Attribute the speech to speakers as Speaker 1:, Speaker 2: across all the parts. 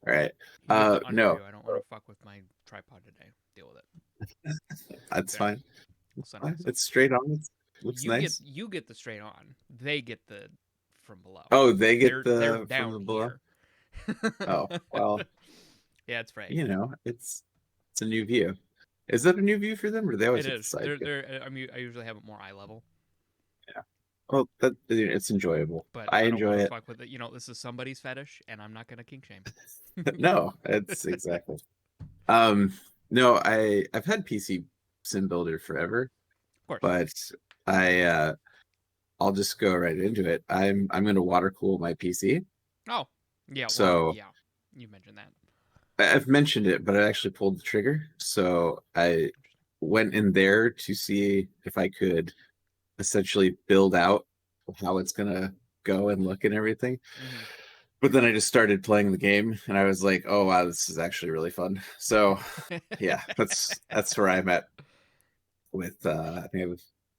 Speaker 1: All right.
Speaker 2: You get the
Speaker 1: No,
Speaker 2: underview. I don't want to fuck with my tripod today. Deal with it.
Speaker 1: that's
Speaker 2: There.
Speaker 1: fine.
Speaker 2: I'll
Speaker 1: It's
Speaker 2: send it
Speaker 1: fine.
Speaker 2: myself.
Speaker 1: It's straight on. It looks
Speaker 2: You get
Speaker 1: nice.
Speaker 2: you get the straight on. They get the from below.
Speaker 1: Oh, they get
Speaker 2: They're
Speaker 1: the from
Speaker 2: down
Speaker 1: the below.
Speaker 2: here.
Speaker 1: Oh, well,
Speaker 2: Yeah, it's frayed.
Speaker 1: it's a new view. Is that a new view for them, or they
Speaker 2: It
Speaker 1: always get the
Speaker 2: is.
Speaker 1: side view?
Speaker 2: I usually have it more eye level,
Speaker 1: Yeah. Well, it's enjoyable.
Speaker 2: but
Speaker 1: I
Speaker 2: I don't want
Speaker 1: enjoy
Speaker 2: to
Speaker 1: it.
Speaker 2: fuck with it. This is somebody's fetish, and I'm not gonna kink shame.
Speaker 1: No, it's exactly. Um, no, I've had PC Sim Builder forever,
Speaker 2: Of course.
Speaker 1: but I I'll just go right into it. I'm gonna water cool my PC.
Speaker 2: Oh, yeah. Well,
Speaker 1: So
Speaker 2: yeah. You mentioned that.
Speaker 1: I've mentioned it, but I actually pulled the trigger. So I
Speaker 2: Interesting.
Speaker 1: went in there to see if I could essentially build out how it's gonna go and look and everything.
Speaker 2: Mm-hmm.
Speaker 1: But then I just started playing the game and I was like, oh wow, this is actually really fun. So yeah, that's where I'm at with I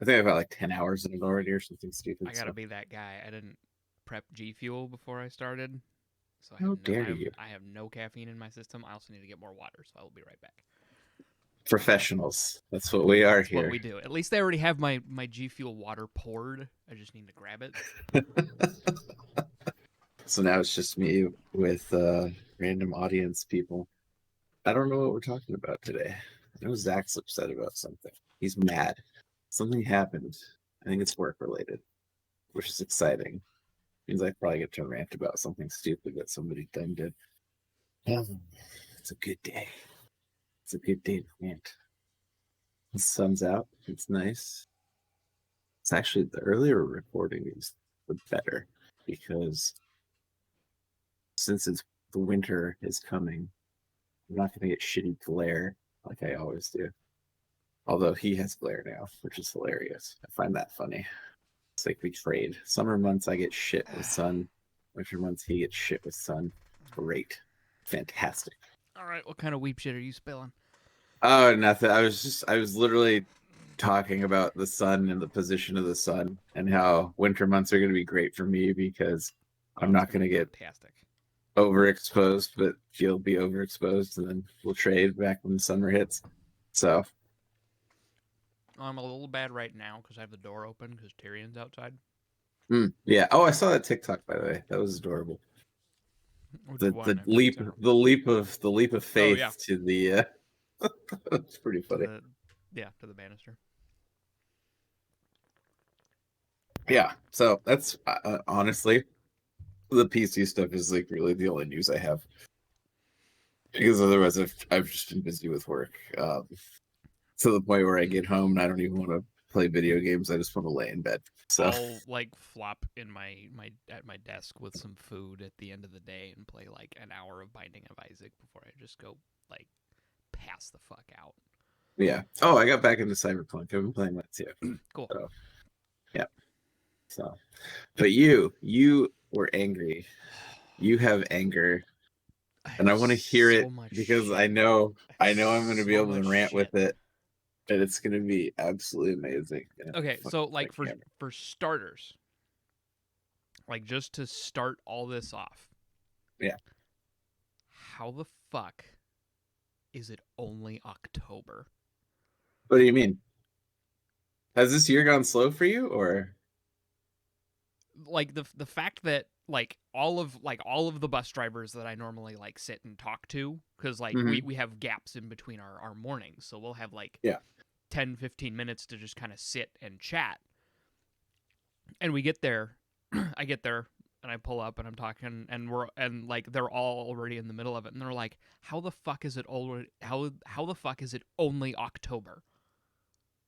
Speaker 1: think I've got like 10 hours in it already or something
Speaker 2: I
Speaker 1: stupid.
Speaker 2: gotta
Speaker 1: So
Speaker 2: be that guy. I didn't prep G Fuel before I started, so
Speaker 1: how dare you?
Speaker 2: I have no caffeine in my system. I also need to get more water, so I will be right back.
Speaker 1: Professionals. That's what we are
Speaker 2: That's what
Speaker 1: here.
Speaker 2: we do. At least I already have my G Fuel water poured. I just need to grab it.
Speaker 1: So now it's just me with random audience people. I don't know what we're talking about today. I know Zach's upset about something. He's mad. Something happened. I think it's work related, which is exciting. Means I probably get to rant about something stupid that somebody done did. It's a good day. It's a good day to rant. The sun's out. It's nice. It's actually the earlier recording is the better because since the winter is coming, I'm not going to get shitty glare like I always do. Although he has glare now, which is hilarious. I find that funny. It's like we trade. Summer months I get shit with sun. Winter months he gets shit with sun. Great. Fantastic.
Speaker 2: All right, what kind of weep shit are you spilling?
Speaker 1: Oh, nothing. I was literally talking about the sun and the position of the sun and how winter months are going to be great for me because
Speaker 2: Oh,
Speaker 1: I'm
Speaker 2: it's
Speaker 1: not
Speaker 2: gonna
Speaker 1: going to
Speaker 2: be
Speaker 1: get
Speaker 2: fantastic.
Speaker 1: overexposed, but he'll be overexposed, and then we'll trade back when the summer hits. So,
Speaker 2: I'm a little bad right now because I have the door open because Tyrion's outside.
Speaker 1: yeah. Oh, I saw that TikTok by the way. That was adorable.
Speaker 2: Which
Speaker 1: The
Speaker 2: one?
Speaker 1: the
Speaker 2: I missed
Speaker 1: leap
Speaker 2: several.
Speaker 1: the leap of
Speaker 2: Oh yeah,
Speaker 1: faith to the it's pretty
Speaker 2: to
Speaker 1: funny.
Speaker 2: the to the banister.
Speaker 1: Yeah. So that's honestly the PC stuff is like really the only news I have because otherwise I've just been busy with work to the point where I get home and I don't even want to play video games. I just want to lay in bed. So
Speaker 2: I'll like flop in my at my desk with some food at the end of the day and play like an hour of Binding of Isaac before I just go like pass the fuck out.
Speaker 1: yeah. Oh, I got back into Cyberpunk. I've been playing that too.
Speaker 2: Cool.
Speaker 1: So yeah. So, but you were angry. You have anger,
Speaker 2: I
Speaker 1: and
Speaker 2: have
Speaker 1: I want to hear
Speaker 2: so
Speaker 1: it
Speaker 2: much
Speaker 1: because I
Speaker 2: shit.
Speaker 1: know
Speaker 2: I have
Speaker 1: I know I'm going to be
Speaker 2: so
Speaker 1: able to
Speaker 2: much
Speaker 1: rant with
Speaker 2: shit.
Speaker 1: it, and it's going to be absolutely amazing. Yeah,
Speaker 2: Okay,
Speaker 1: fuck
Speaker 2: so
Speaker 1: my
Speaker 2: like
Speaker 1: camera.
Speaker 2: for starters, like just to start all this off,
Speaker 1: Yeah.
Speaker 2: how the fuck is it only October?
Speaker 1: What do you mean? Has this year gone slow for you, or?
Speaker 2: Like the fact that like all of the bus drivers that I normally like sit and talk to cuz like
Speaker 1: Hmm.
Speaker 2: we have gaps in between our mornings. So we'll have like
Speaker 1: Yeah.
Speaker 2: 10-15 minutes to just kind of sit and chat. And we get there, I get there and I pull up and I'm talking and we're and like they're all already in the middle of it and they're like, "How the fuck is it already how the fuck is it only October?"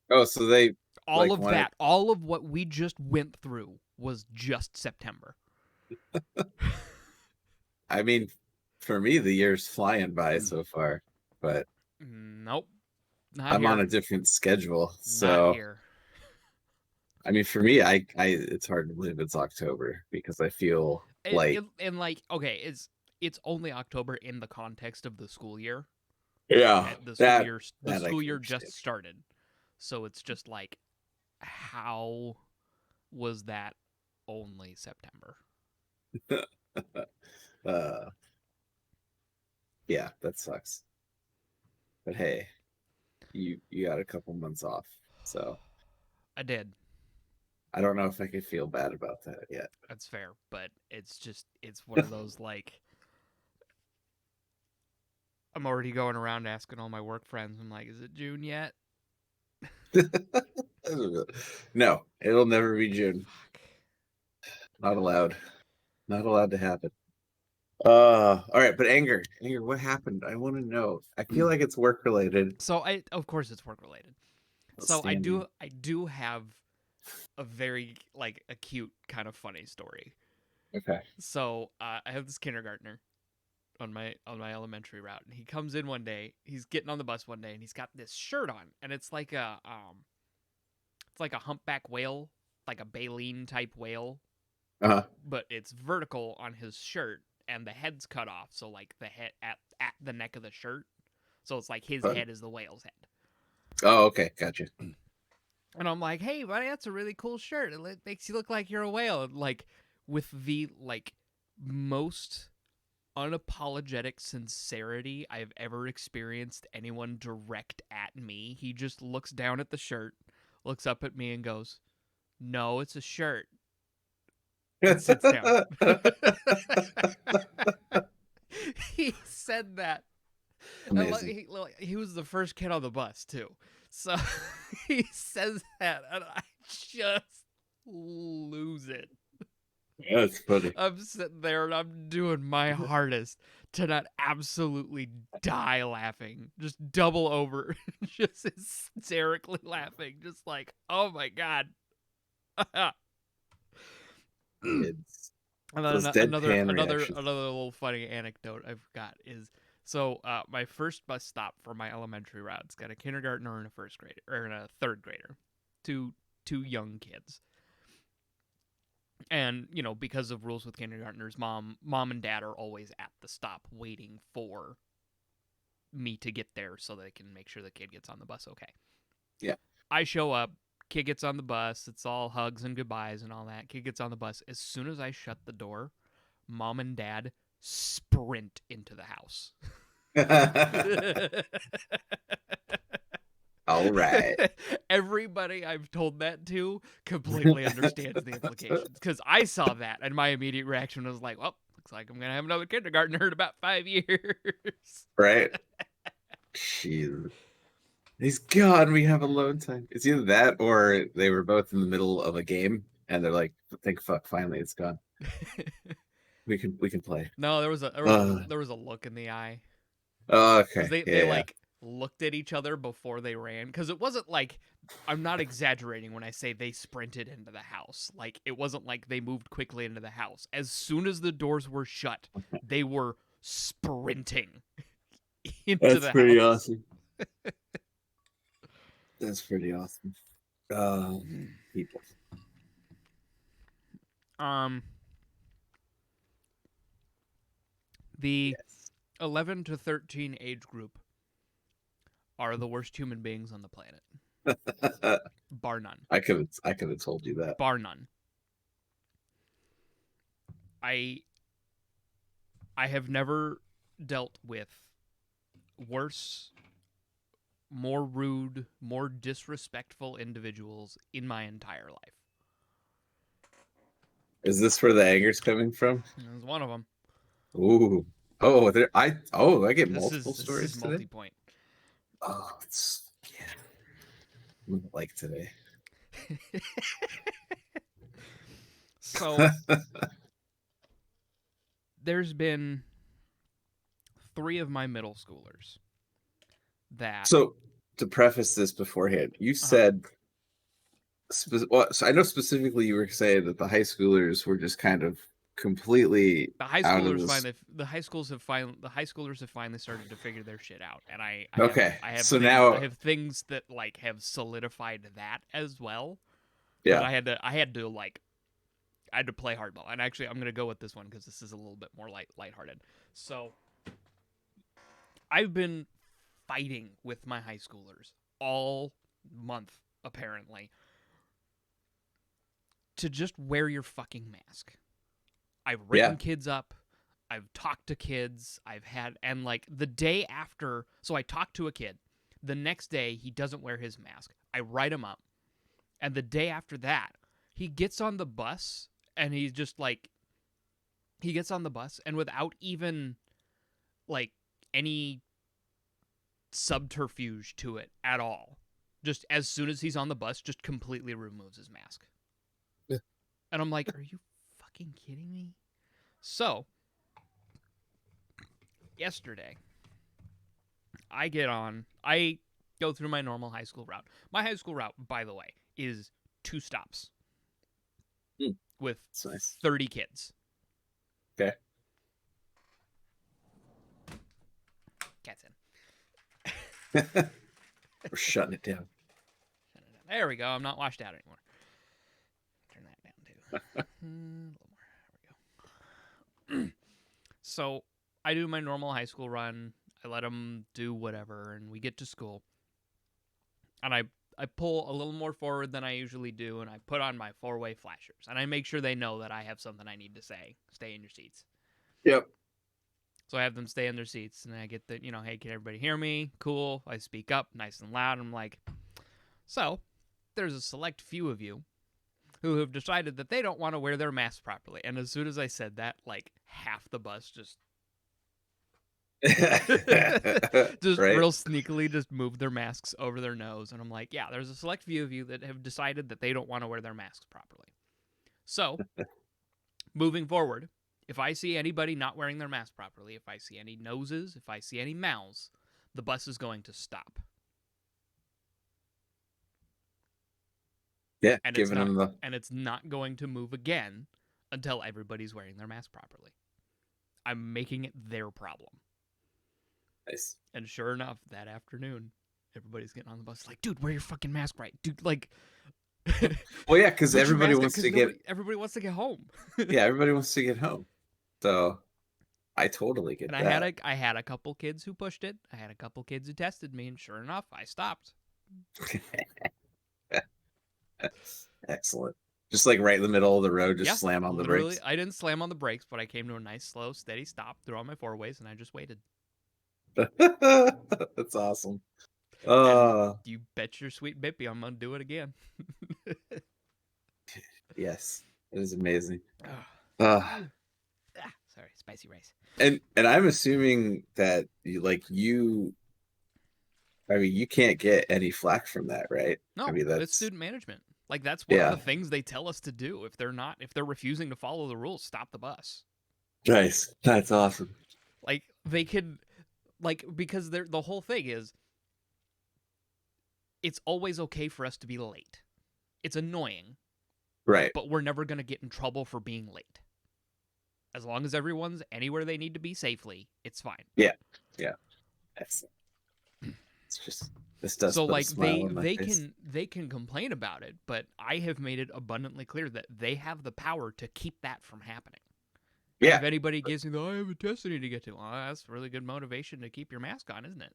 Speaker 1: Oh, so they
Speaker 2: All
Speaker 1: like
Speaker 2: of
Speaker 1: wanted.
Speaker 2: that, all of what we just went through was just September.
Speaker 1: I mean, for me, the year's flying by so far, but
Speaker 2: Nope, not
Speaker 1: I'm on
Speaker 2: here.
Speaker 1: a different schedule,
Speaker 2: Not
Speaker 1: so
Speaker 2: here.
Speaker 1: I mean, for me, I it's hard to believe it's October because I feel like
Speaker 2: And like, okay, it's only October in the context of the school year.
Speaker 1: yeah,
Speaker 2: The
Speaker 1: that I
Speaker 2: school
Speaker 1: can
Speaker 2: year just
Speaker 1: understand.
Speaker 2: started, so it's just like, how was that only September?
Speaker 1: uh, Yeah, that sucks. But hey, you got a couple months off, so
Speaker 2: I did.
Speaker 1: I don't know if I could feel bad about that yet.
Speaker 2: That's fair, but it's one of those like I'm already going around asking all my work friends. I'm like, is it June yet?
Speaker 1: No, it'll never be June.
Speaker 2: Fuck.
Speaker 1: Not allowed. Not allowed to happen. All right, but anger, what happened? I want to know. I feel like it's work related.
Speaker 2: So I, of course, it's work related. So
Speaker 1: Outstanding.
Speaker 2: I do have a very like acute kind of funny story.
Speaker 1: Okay.
Speaker 2: So I have this kindergartner on my elementary route, and he comes in one day. He's getting on the bus one day, and he's got this shirt on, and it's like a humpback whale, like a baleen type whale,
Speaker 1: Uh-huh.
Speaker 2: but it's vertical on his shirt, and the head's cut off, so like the head at the neck of the shirt, so it's like his head is the whale's head.
Speaker 1: Oh, okay, gotcha.
Speaker 2: And I'm like, hey, buddy, that's a really cool shirt. It makes you look like you're a whale. And, like, with the, like, most unapologetic sincerity I've ever experienced anyone direct at me, he just looks down at the shirt, looks up at me, and goes, no, it's a shirt, and sits down. He said that.
Speaker 1: Amazing.
Speaker 2: He was the first kid on the bus, too. So he says that, and I just lose it.
Speaker 1: That's funny.
Speaker 2: I'm sitting there and I'm doing my hardest to not absolutely die laughing. Just double over. Just hysterically laughing. Just like, oh my God.
Speaker 1: Kids.
Speaker 2: And
Speaker 1: Those
Speaker 2: then
Speaker 1: deadpan reactions.
Speaker 2: another little funny anecdote I've got is so my first bus stop for my elementary route's got a kindergartner and a first grader or a third grader, two young kids. And you know, because of rules with kindergartners, mom and dad are always at the stop waiting for me to get there so they can make sure the kid gets on the bus okay.
Speaker 1: Yeah.
Speaker 2: I show up, kid gets on the bus, it's all hugs and goodbyes and all that. Kid gets on the bus. As soon as I shut the door, mom and dad sprint into the house.
Speaker 1: All right.
Speaker 2: Everybody I've told that to completely understands the implications because I saw that and my immediate reaction was like, well, looks like I'm going to have another kindergartner in about 5 years.
Speaker 1: Right. Jeez. He's gone. We have alone time. It's either that or they were both in the middle of a game and they're like, "Thank fuck, finally it's gone. We can play."
Speaker 2: No, there was a look in the eye because
Speaker 1: Okay.
Speaker 2: they
Speaker 1: Yeah.
Speaker 2: like looked at each other before they ran because it wasn't like I'm not exaggerating when I say they sprinted into the house. Like it wasn't like they moved quickly into the house. As soon as the doors were shut, they were sprinting into
Speaker 1: That's
Speaker 2: the
Speaker 1: pretty
Speaker 2: house.
Speaker 1: awesome. That's pretty awesome. People.
Speaker 2: The
Speaker 1: Yes.
Speaker 2: 11 to 13 age group are the worst human beings on the planet, bar none.
Speaker 1: I could have told you that.
Speaker 2: Bar none. I have never dealt with worse, more rude, more disrespectful individuals in my entire life.
Speaker 1: Is this where the anger's coming from?
Speaker 2: That was one of them.
Speaker 1: Ooh. I get multiple
Speaker 2: This
Speaker 1: stories
Speaker 2: is
Speaker 1: today.
Speaker 2: multi-point.
Speaker 1: Oh, yeah. I'm like today.
Speaker 2: So there's been 3 of my middle schoolers that
Speaker 1: So to preface this beforehand, you said so I know specifically you were saying that the high schoolers were just kind of completely
Speaker 2: the high
Speaker 1: out of
Speaker 2: schoolers
Speaker 1: this.
Speaker 2: the high schoolers have finally started to figure their shit out, and
Speaker 1: Okay,
Speaker 2: I have
Speaker 1: so
Speaker 2: things
Speaker 1: now,
Speaker 2: I have things that like have solidified that as well. But
Speaker 1: yeah,
Speaker 2: I had to like I had to play hardball, and actually I'm gonna go with this one because this is a little bit more lighthearted. So I've been fighting with my high schoolers all month apparently to just wear your fucking mask. I've written
Speaker 1: yeah,
Speaker 2: kids up. I've talked to kids. I've had, and like the day after, so I talked to a kid. The next day, he doesn't wear his mask. I write him up. And the day after that, he gets on the bus and he's just like, he gets on the bus and without even like any subterfuge to it at all, just as soon as he's on the bus, just completely removes his mask.
Speaker 1: Yeah.
Speaker 2: And I'm like, are you fucking kidding me? So, yesterday, I go through my normal high school route. My high school route, by the way, is 2 stops with
Speaker 1: nice.
Speaker 2: 30 kids.
Speaker 1: Okay.
Speaker 2: Cat's in.
Speaker 1: We're shutting it down.
Speaker 2: There we go. I'm not washed out anymore. Turn that down too. A little more. There we go. So I do my normal high school run. I let them do whatever, and we get to school. And I pull a little more forward than I usually do, and I put on my 4-way flashers. And I make sure they know that I have something I need to say. Stay in your seats.
Speaker 1: Yep.
Speaker 2: So I have them stay in their seats, and I get the, hey, can everybody hear me? Cool. I speak up nice and loud. I'm like, so there's a select few of you who have decided that they don't want to wear their masks properly. And as soon as I said that, like half the bus just
Speaker 1: Right?
Speaker 2: real sneakily just moved their masks over their nose. And I'm like, yeah, there's a select few of you that have decided that they don't want to wear their masks properly. So moving forward, if I see anybody not wearing their mask properly, if I see any noses, if I see any mouths, the bus is going to stop.
Speaker 1: Yeah,
Speaker 2: and
Speaker 1: giving them the...
Speaker 2: and it's not going to move again until everybody's wearing their mask properly. I'm making it their problem.
Speaker 1: Nice.
Speaker 2: And sure enough, that afternoon, everybody's getting on the bus like, dude, wear your fucking mask right. Dude, like...
Speaker 1: Well, yeah, because everybody wants to get...
Speaker 2: Everybody wants to get home.
Speaker 1: Yeah, everybody wants to get home. So I totally get
Speaker 2: and
Speaker 1: that.
Speaker 2: I had a couple kids who pushed it. I had a couple kids who tested me, and sure enough, I stopped.
Speaker 1: Excellent. Just like right in the middle of the road, just slam on the brakes.
Speaker 2: I didn't slam on the brakes, but I came to a nice, slow, steady stop, threw on my 4-ways, and I just waited.
Speaker 1: That's awesome.
Speaker 2: You bet your sweet bippy I'm gonna do it again.
Speaker 1: Yes, it is amazing.
Speaker 2: Sorry, spicy rice.
Speaker 1: And I'm assuming that you can't get any flack from that, right?
Speaker 2: No,
Speaker 1: I mean,
Speaker 2: it's student management. Like that's one of the things they tell us to do. If they're refusing to follow the rules, stop the bus.
Speaker 1: Nice. That's awesome.
Speaker 2: Like they could, because the whole thing is, it's always okay for us to be late. It's annoying.
Speaker 1: Right.
Speaker 2: But we're never going to get in trouble for being late. As long as everyone's anywhere they need to be safely, it's fine.
Speaker 1: Yeah. Yeah. Excellent. It's just, this does
Speaker 2: so
Speaker 1: put
Speaker 2: like
Speaker 1: a smile on my face.
Speaker 2: they can complain about it, but I have made it abundantly clear that they have the power to keep that from happening.
Speaker 1: Yeah.
Speaker 2: If anybody gives me I have a test I need to get to, well, that's really good motivation to keep your mask on, isn't it?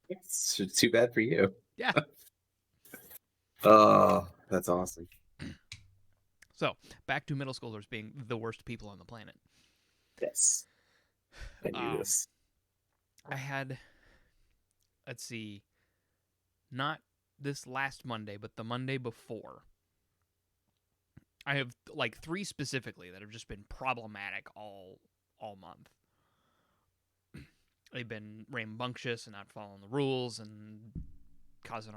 Speaker 1: It's too bad for you.
Speaker 2: Yeah.
Speaker 1: Oh, that's awesome.
Speaker 2: So, back to middle schoolers being the worst people on the planet.
Speaker 1: Yes. I knew this.
Speaker 2: I had, let's see, not this last Monday, but the Monday before. I have like 3 specifically that have just been problematic all month. They've been rambunctious and not following the rules and causing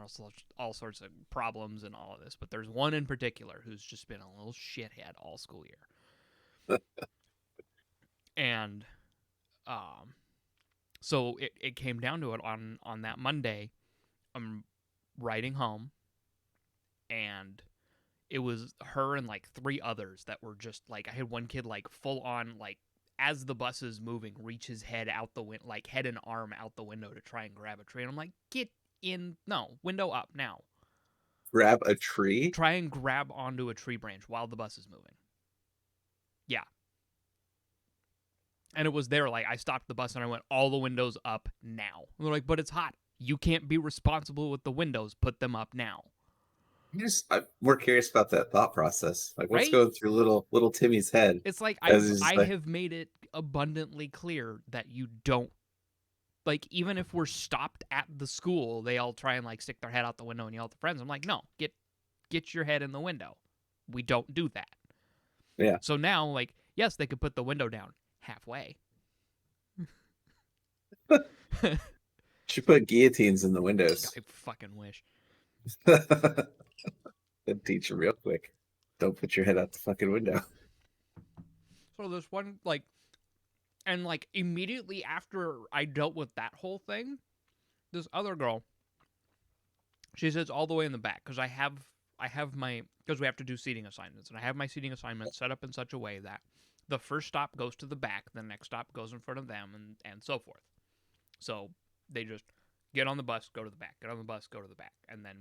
Speaker 2: all sorts of problems and all of this. But there's one in particular who's just been a little shithead all school year. And so it came down to it on that Monday. I'm riding home, and it was her and like 3 others that were just like, I had one kid like full on like, as the bus is moving, reach his head out the window, like head and arm out the window to try and grab a tree. And I'm like, get in, no, window up now.
Speaker 1: Grab a tree?
Speaker 2: Try and grab onto a tree branch while the bus is moving. Yeah. And it was there, like, I stopped the bus and I went, all the windows up now. And they're like, but it's hot. You can't be responsible with the windows. Put them up now.
Speaker 1: I'm more curious about that thought process. Like, what's
Speaker 2: Right?
Speaker 1: going through little Timmy's head?
Speaker 2: It's like I have made it abundantly clear that you don't, like, even if we're stopped at the school, they all try and like stick their head out the window and yell at the friends. I'm like, no, get your head in the window. We don't do that.
Speaker 1: Yeah.
Speaker 2: So now, like, yes, they could put the window down halfway.
Speaker 1: Should put guillotines in the windows.
Speaker 2: I fucking wish.
Speaker 1: That'd teach them real quick. Don't put your head out the fucking window.
Speaker 2: So this one, like, and like immediately after I dealt with that whole thing, this other girl, she sits all the way in the back because I have my, because we have to do seating assignments, and I have my seating assignments set up in such a way that the first stop goes to the back, the next stop goes in front of them, and so forth. So they just get on the bus, go to the back, get on the bus, go to the back, and then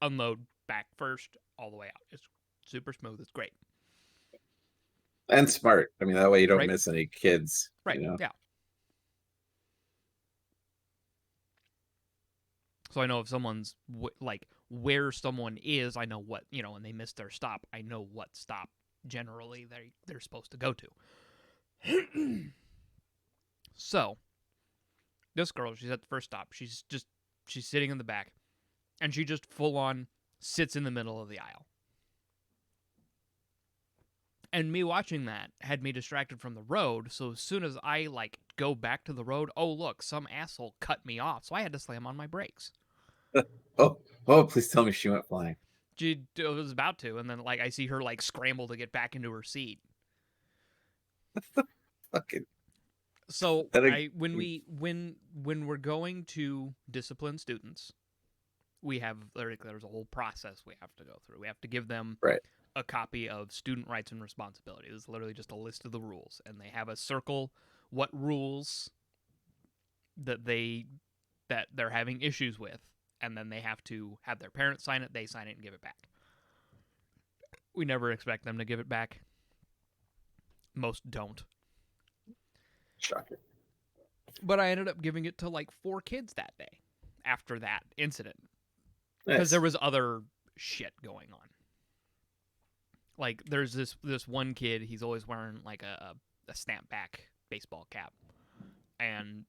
Speaker 2: unload back first all the way out. It's super smooth. It's great.
Speaker 1: And smart. I mean, that way you don't
Speaker 2: Right.
Speaker 1: miss any kids.
Speaker 2: Right.
Speaker 1: You know?
Speaker 2: Yeah. So I know if someone's like where someone is, I know what, you know, and they miss their stop, I know what stop generally they're supposed to go to. So this girl, she's at the first stop. She's sitting in the back, and she just full on sits in the middle of the aisle. And me watching that had me distracted from the road, so as soon as I, like, go back to the road, oh, look, some asshole cut me off, so I had to slam on my brakes.
Speaker 1: Oh, please tell me she went flying.
Speaker 2: She was about to, and then, like, I see her, like, scramble to get back into her seat.
Speaker 1: Fucking.
Speaker 2: So, when we're going to discipline students, we have, there's a whole process we have to go through. We have to give them
Speaker 1: Right.
Speaker 2: a copy of student rights and responsibilities. It's literally just a list of the rules, and they have a circle what rules that they're having issues with, and then they have to have their parents sign it, they sign it, and give it back. We never expect them to give it back. Most don't.
Speaker 1: Shocker.
Speaker 2: But I ended up giving it to like 4 kids that day after that incident. Because
Speaker 1: Nice.
Speaker 2: there was other shit going on. Like, there's this one kid, he's always wearing like a snapback baseball cap. And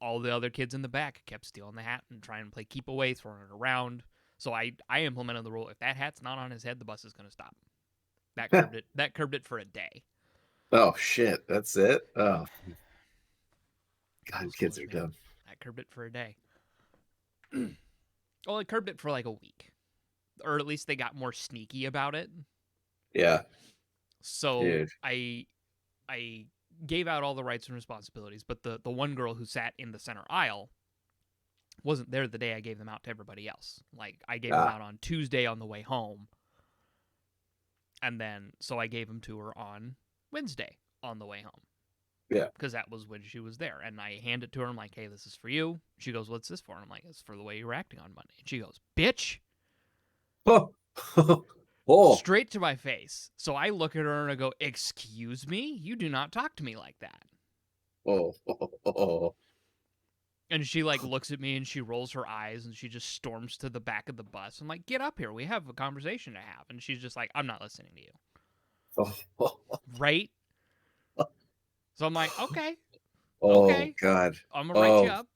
Speaker 2: all the other kids in the back kept stealing the hat and trying to play keep away, throwing it around. So I implemented the rule, if that hat's not on his head, the bus is going to stop. That curbed it for a day.
Speaker 1: Oh, shit. That's it? Oh. God,
Speaker 2: Those
Speaker 1: kids
Speaker 2: boys,
Speaker 1: are
Speaker 2: man.
Speaker 1: dumb.
Speaker 2: I curbed it for a day. Well, I curbed it for like a week. Or at least they got more sneaky about it.
Speaker 1: Yeah.
Speaker 2: So
Speaker 1: Dude.
Speaker 2: I gave out all the rights and responsibilities, but the one girl who sat in the center aisle wasn't there the day I gave them out to everybody else. Like, I gave them out on Tuesday on the way home. And then, so I gave them to her on Wednesday on the way home.
Speaker 1: Yeah.
Speaker 2: Because that was when she was there. And I hand it to her. I'm like, hey, this is for you. She goes, what's this for? I'm like, it's for the way you were acting on Monday. And she goes, bitch.
Speaker 1: Oh. Oh.
Speaker 2: Straight to my face. So I look at her and I go, excuse me? You do not talk to me like that.
Speaker 1: Oh. Oh.
Speaker 2: And she, like, looks at me and she rolls her eyes and she just storms to the back of the bus. I'm like, get up here. We have a conversation to have. And she's just like, I'm not listening to you.
Speaker 1: Oh.
Speaker 2: Right? So I'm like, okay.
Speaker 1: Oh,
Speaker 2: Okay.
Speaker 1: God.
Speaker 2: I'm going to write you up.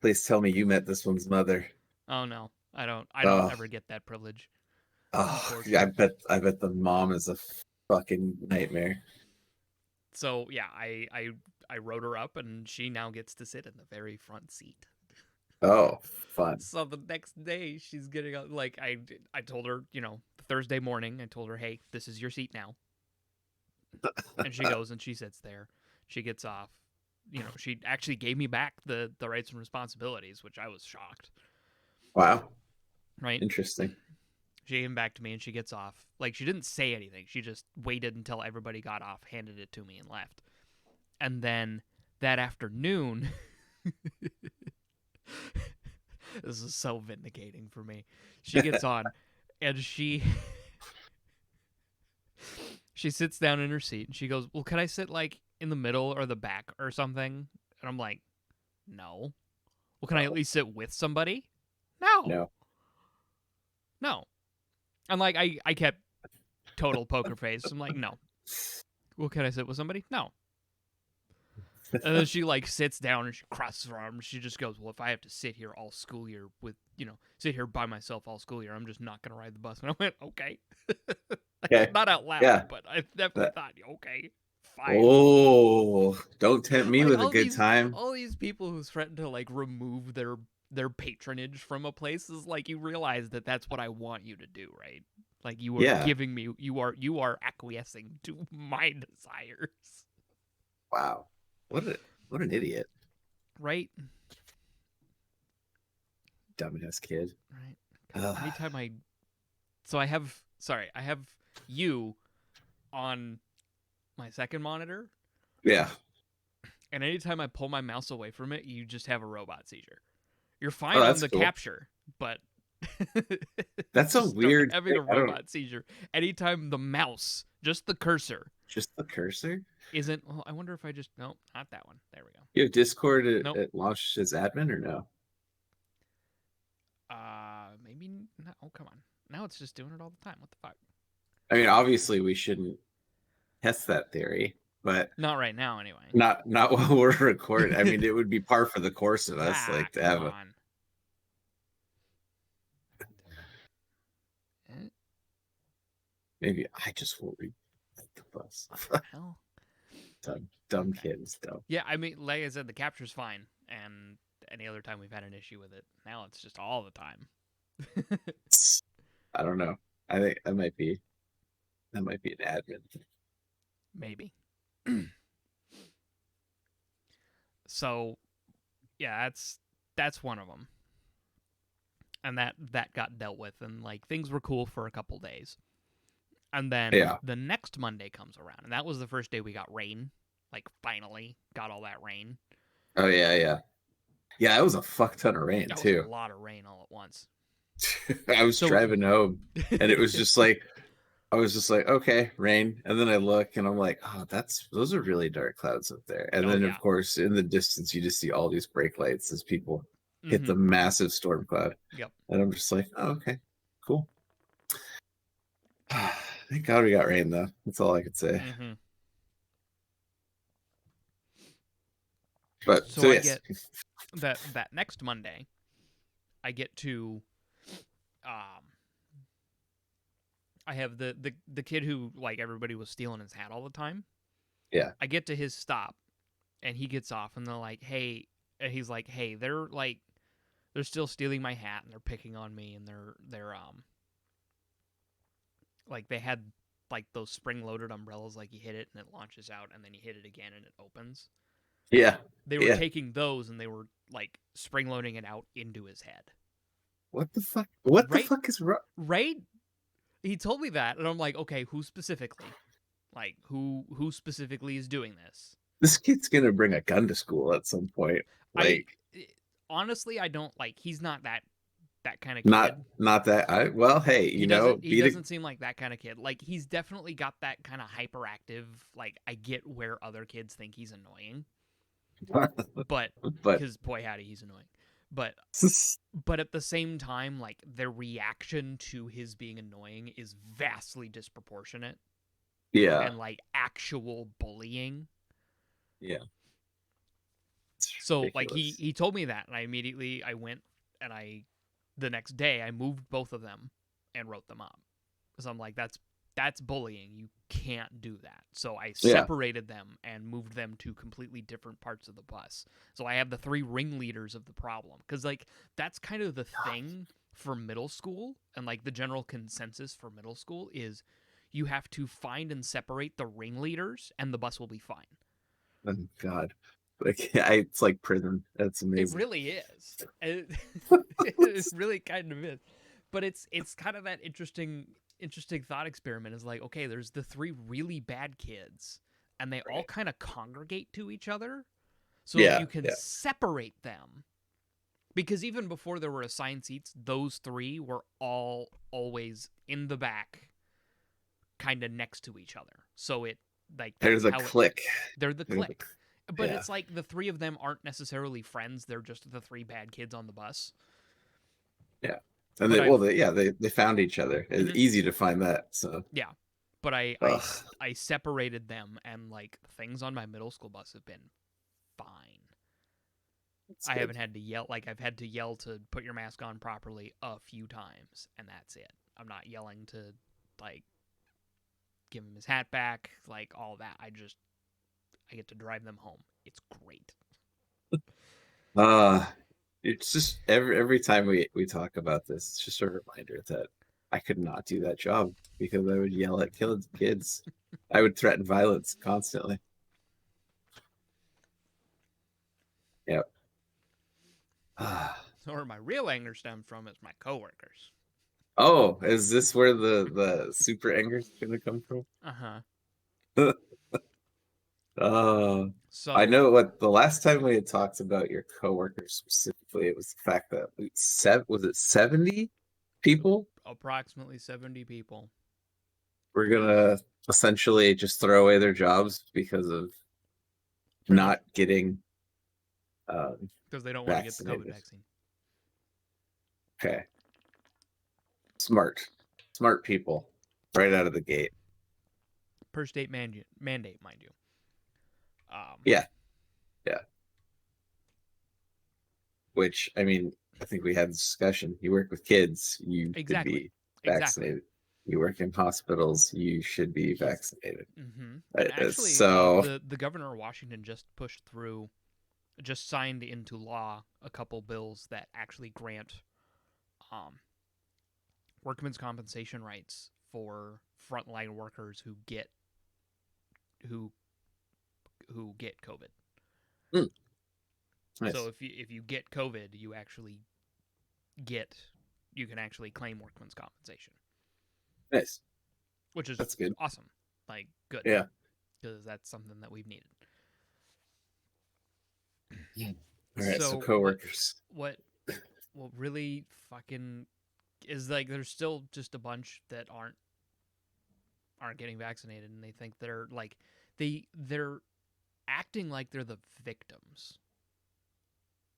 Speaker 1: Please tell me you met this one's mother.
Speaker 2: Oh, no. I don't ever get that privilege.
Speaker 1: Oh, yeah, I bet the mom is a fucking nightmare.
Speaker 2: So, yeah, I wrote her up, and she now gets to sit in the very front seat.
Speaker 1: Oh, fun.
Speaker 2: So the next day, she's getting up. Like, I told her, you know, Thursday morning, I told her, hey, this is your seat now. And she goes and she sits there. She gets off. You know, she actually gave me back the rights and responsibilities, which I was shocked.
Speaker 1: Wow.
Speaker 2: Right?
Speaker 1: Interesting.
Speaker 2: She gave them back to me, and she gets off. Like, she didn't say anything. She just waited until everybody got off, handed it to me, and left. And then that afternoon, this is so vindicating for me. She gets on, and she sits down in her seat, and she goes, well, can I sit, like, in the middle or the back or something? And I'm like, no. Well, can I at least sit with somebody? No. And, like, I kept total poker face. I'm like, no. Well, can I sit with somebody? No. And then she like sits down and she crosses her arms. She just goes, "Well, if I have to sit here all school year with, sit here by myself all school year, I'm just not gonna ride the bus." And I went, "Okay."
Speaker 1: Okay.
Speaker 2: Not out loud,
Speaker 1: Yeah.
Speaker 2: but I definitely thought, "Okay, fine."
Speaker 1: Oh, don't tempt me
Speaker 2: Like
Speaker 1: with a good time.
Speaker 2: all these people who threaten to like remove their patronage from a place is like, you realize that that's what I want you to do, right? Like, you are
Speaker 1: Yeah.
Speaker 2: giving me, you are acquiescing to my desires,
Speaker 1: Wow. What an idiot.
Speaker 2: right?
Speaker 1: Dumbass kid.
Speaker 2: Right.
Speaker 1: Ugh.
Speaker 2: Anytime I have you on my second monitor,
Speaker 1: Yeah.
Speaker 2: and anytime I pull my mouse away from it, you just have a robot seizure. You're
Speaker 1: Oh,
Speaker 2: fine on
Speaker 1: that's
Speaker 2: the
Speaker 1: cool.
Speaker 2: capture, but
Speaker 1: That's a
Speaker 2: just start
Speaker 1: weird
Speaker 2: having
Speaker 1: thing.
Speaker 2: a robot seizure anytime the mouse, just the cursor,
Speaker 1: Just the cursor.
Speaker 2: isn't. Well, I wonder if I just no, not that one. There we go.
Speaker 1: You have Discord
Speaker 2: Nope.
Speaker 1: at launched as admin or no?
Speaker 2: Maybe no. Oh, come on. Now it's just doing it all the time. What the fuck?
Speaker 1: I mean, obviously we shouldn't test that theory, but
Speaker 2: Not right now, anyway.
Speaker 1: not while we're recording. I mean, it would be par for the course of us, like to have
Speaker 2: come
Speaker 1: a.
Speaker 2: on.
Speaker 1: Maybe I just will read the bus.
Speaker 2: Hell.
Speaker 1: Dumb kids, dumb.
Speaker 2: Yeah, I mean, like I said, the capture's fine, and any other time we've had an issue with it, now it's just all the time.
Speaker 1: I don't know. I think that might be an admin.
Speaker 2: Maybe. So, yeah, that's one of them, and that got dealt with, and like things were cool for a couple days, and then the next Monday comes around, and that was the first day we got rain. Like, finally got all that rain.
Speaker 1: Oh yeah. It was a fuck ton of rain too.
Speaker 2: Was a lot of rain all at once.
Speaker 1: I was driving home, and it was just like, I was just like, okay, rain. And then I look and I'm like, oh, those are really dark clouds up there. And then, of course, in the distance, you just see all these brake lights as people hit the massive storm cloud.
Speaker 2: Yep.
Speaker 1: And I'm just like, oh, okay, cool. Thank God we got rain, though. That's all I could say.
Speaker 2: Mm-hmm.
Speaker 1: But
Speaker 2: so I get that next Monday, I get to I have the kid who, like, everybody was stealing his hat all the time.
Speaker 1: Yeah.
Speaker 2: I get to his stop, and he gets off, and they're like, "Hey," and he's like, "Hey, they're still stealing my hat, and they're picking on me, and they're like, they had like those spring-loaded umbrellas, like you hit it and it launches out, and then you hit it again and it opens."
Speaker 1: Yeah.
Speaker 2: They were taking those, and they were like spring-loading it out into his head.
Speaker 1: What the fuck? What the fuck is wrong?
Speaker 2: Right? He told me that, and I'm like, okay, who specifically? Like, who specifically is doing this?
Speaker 1: This kid's gonna bring a gun to school at some point. Like,
Speaker 2: honestly, I don't like. He's not that kind of kid.
Speaker 1: Not that. Well, hey,
Speaker 2: he doesn't seem like that kind of kid. Like, he's definitely got that kind of hyperactive. Like, I get where other kids think he's annoying, but because boy howdy, he's annoying. But at the same time, like, their reaction to his being annoying is vastly disproportionate.
Speaker 1: Yeah.
Speaker 2: And like actual bullying.
Speaker 1: Yeah.
Speaker 2: So like he told me that, and I went and the next day I moved both of them and wrote them up. So I'm like, that's bullying. You can't do that. So I separated them and moved them to completely different parts of the bus. So I have the 3 ringleaders of the problem, because like that's kind of the thing for middle school, and like the general consensus for middle school is you have to find and separate the ringleaders, and the bus will be fine.
Speaker 1: Oh God, like it's like prison. That's amazing.
Speaker 2: It really is. It really kind of is. But it's kind of that interesting thought experiment. Is like, okay, there's the 3 really bad kids, and they all kind of congregate to each other, so you can separate them. Because even before there were assigned seats, those 3 were all always in the back, kind of next to each other. So it like
Speaker 1: there's a clique.
Speaker 2: They're the clique. But it's like the 3 of them aren't necessarily friends. They're just the 3 bad kids on the bus.
Speaker 1: Yeah. And they found each other. It's easy to find that. So
Speaker 2: yeah. But I separated them, and like things on my middle school bus have been I haven't had to yell. Like, I've had to yell to put your mask on properly a few times, and that's it. I'm not yelling to, like, give him his hat back, like, all that. I get to drive them home. It's great.
Speaker 1: It's just every time we talk about this, it's just a reminder that I could not do that job because I would yell at kids. I would threaten violence constantly. Yep.
Speaker 2: So where my real anger stems from is my coworkers.
Speaker 1: Oh, is this where the super anger is gonna come from?
Speaker 2: Uh-huh. So
Speaker 1: I know what the last time we had talked about your coworkers specifically, it was the fact that was it 70 people
Speaker 2: approximately 70 people.
Speaker 1: were gonna essentially just throw away their jobs because of not getting
Speaker 2: because they don't want to get the COVID
Speaker 1: vaccinated.
Speaker 2: vaccine.
Speaker 1: Okay. Smart people right out of the gate.
Speaker 2: Per state mandate, mind you.
Speaker 1: Yeah. Which, I mean, I think we had this discussion. You work with kids, you should be vaccinated. You work in hospitals, you should be vaccinated.
Speaker 2: Mm-hmm. And actually, the governor of Washington just signed into law a couple bills that actually grant workmen's compensation rights for frontline workers who get COVID.
Speaker 1: Mm. Nice.
Speaker 2: So if you get COVID, you can actually claim workman's compensation.
Speaker 1: Nice.
Speaker 2: Which is
Speaker 1: that's good.
Speaker 2: Awesome. Like, good.
Speaker 1: Yeah.
Speaker 2: Because that's something that we've needed.
Speaker 1: All right, so coworkers.
Speaker 2: What really fucking is, like, there's still just a bunch that aren't getting vaccinated, and they think they're like they're acting like they're the victims.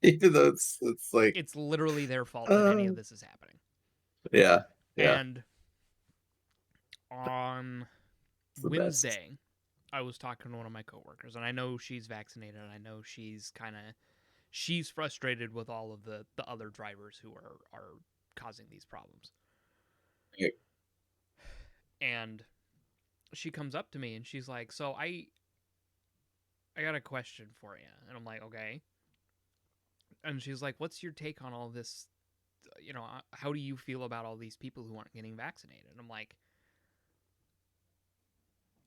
Speaker 1: Even though it's like
Speaker 2: it's literally their fault that any of this is happening.
Speaker 1: Yeah.
Speaker 2: And on Wednesday, I was talking to one of my coworkers, and I know she's vaccinated, and I know she's frustrated with all of the other drivers who are causing these problems.
Speaker 1: Yeah.
Speaker 2: And she comes up to me and she's like, "So I got a question for you." And I'm like, "Okay." And she's like, "What's your take on all this? You know, how do you feel about all these people who aren't getting vaccinated?" And I'm like,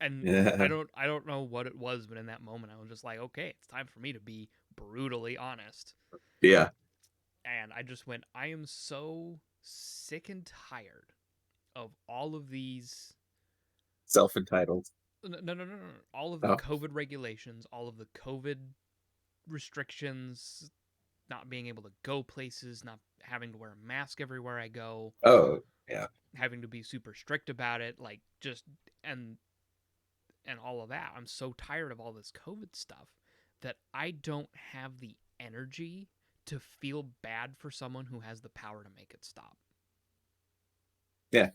Speaker 2: I don't know what it was, but in that moment I was just like, okay, it's time for me to be brutally honest.
Speaker 1: Yeah.
Speaker 2: And I just went, I am so sick and tired of all of these
Speaker 1: self-entitled.
Speaker 2: No. All of the COVID regulations, all of the COVID restrictions, not being able to go places, not having to wear a mask everywhere I go.
Speaker 1: Oh, yeah.
Speaker 2: Having to be super strict about it, like, just and all of that. I'm so tired of all this COVID stuff that I don't have the energy to feel bad for someone who has the power to make it stop.
Speaker 1: Yeah.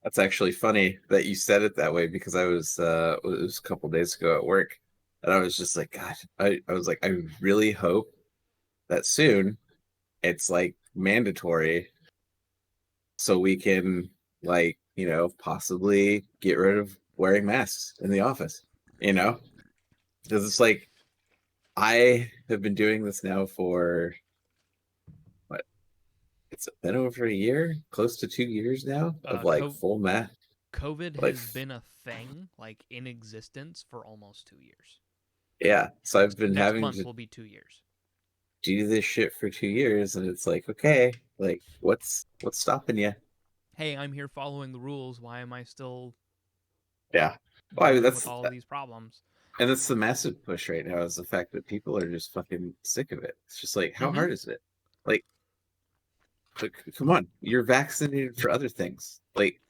Speaker 1: That's actually funny that you said it that way, because it was a couple days ago at work, and I was just like, God, I was like, I really hope that soon it's like mandatory so we can, like, you know, possibly get rid of wearing masks in the office, you know, because it's like, I have been doing this now for what? It's been over a year, close to 2 years now of like full mask.
Speaker 2: COVID has been a thing, like, in existence for almost 2 years.
Speaker 1: Yeah, so I've been
Speaker 2: next
Speaker 1: having
Speaker 2: month
Speaker 1: to
Speaker 2: will be 2 years.
Speaker 1: Do this shit for 2 years, and it's like, okay, like, what's stopping you?
Speaker 2: Hey, I'm here following the rules. Why am I still?
Speaker 1: Yeah, well, I mean,
Speaker 2: with all of these problems.
Speaker 1: And that's the massive push right now, is the fact that people are just fucking sick of it. It's just like, how hard is it? Like, come on, you're vaccinated for other things. Like,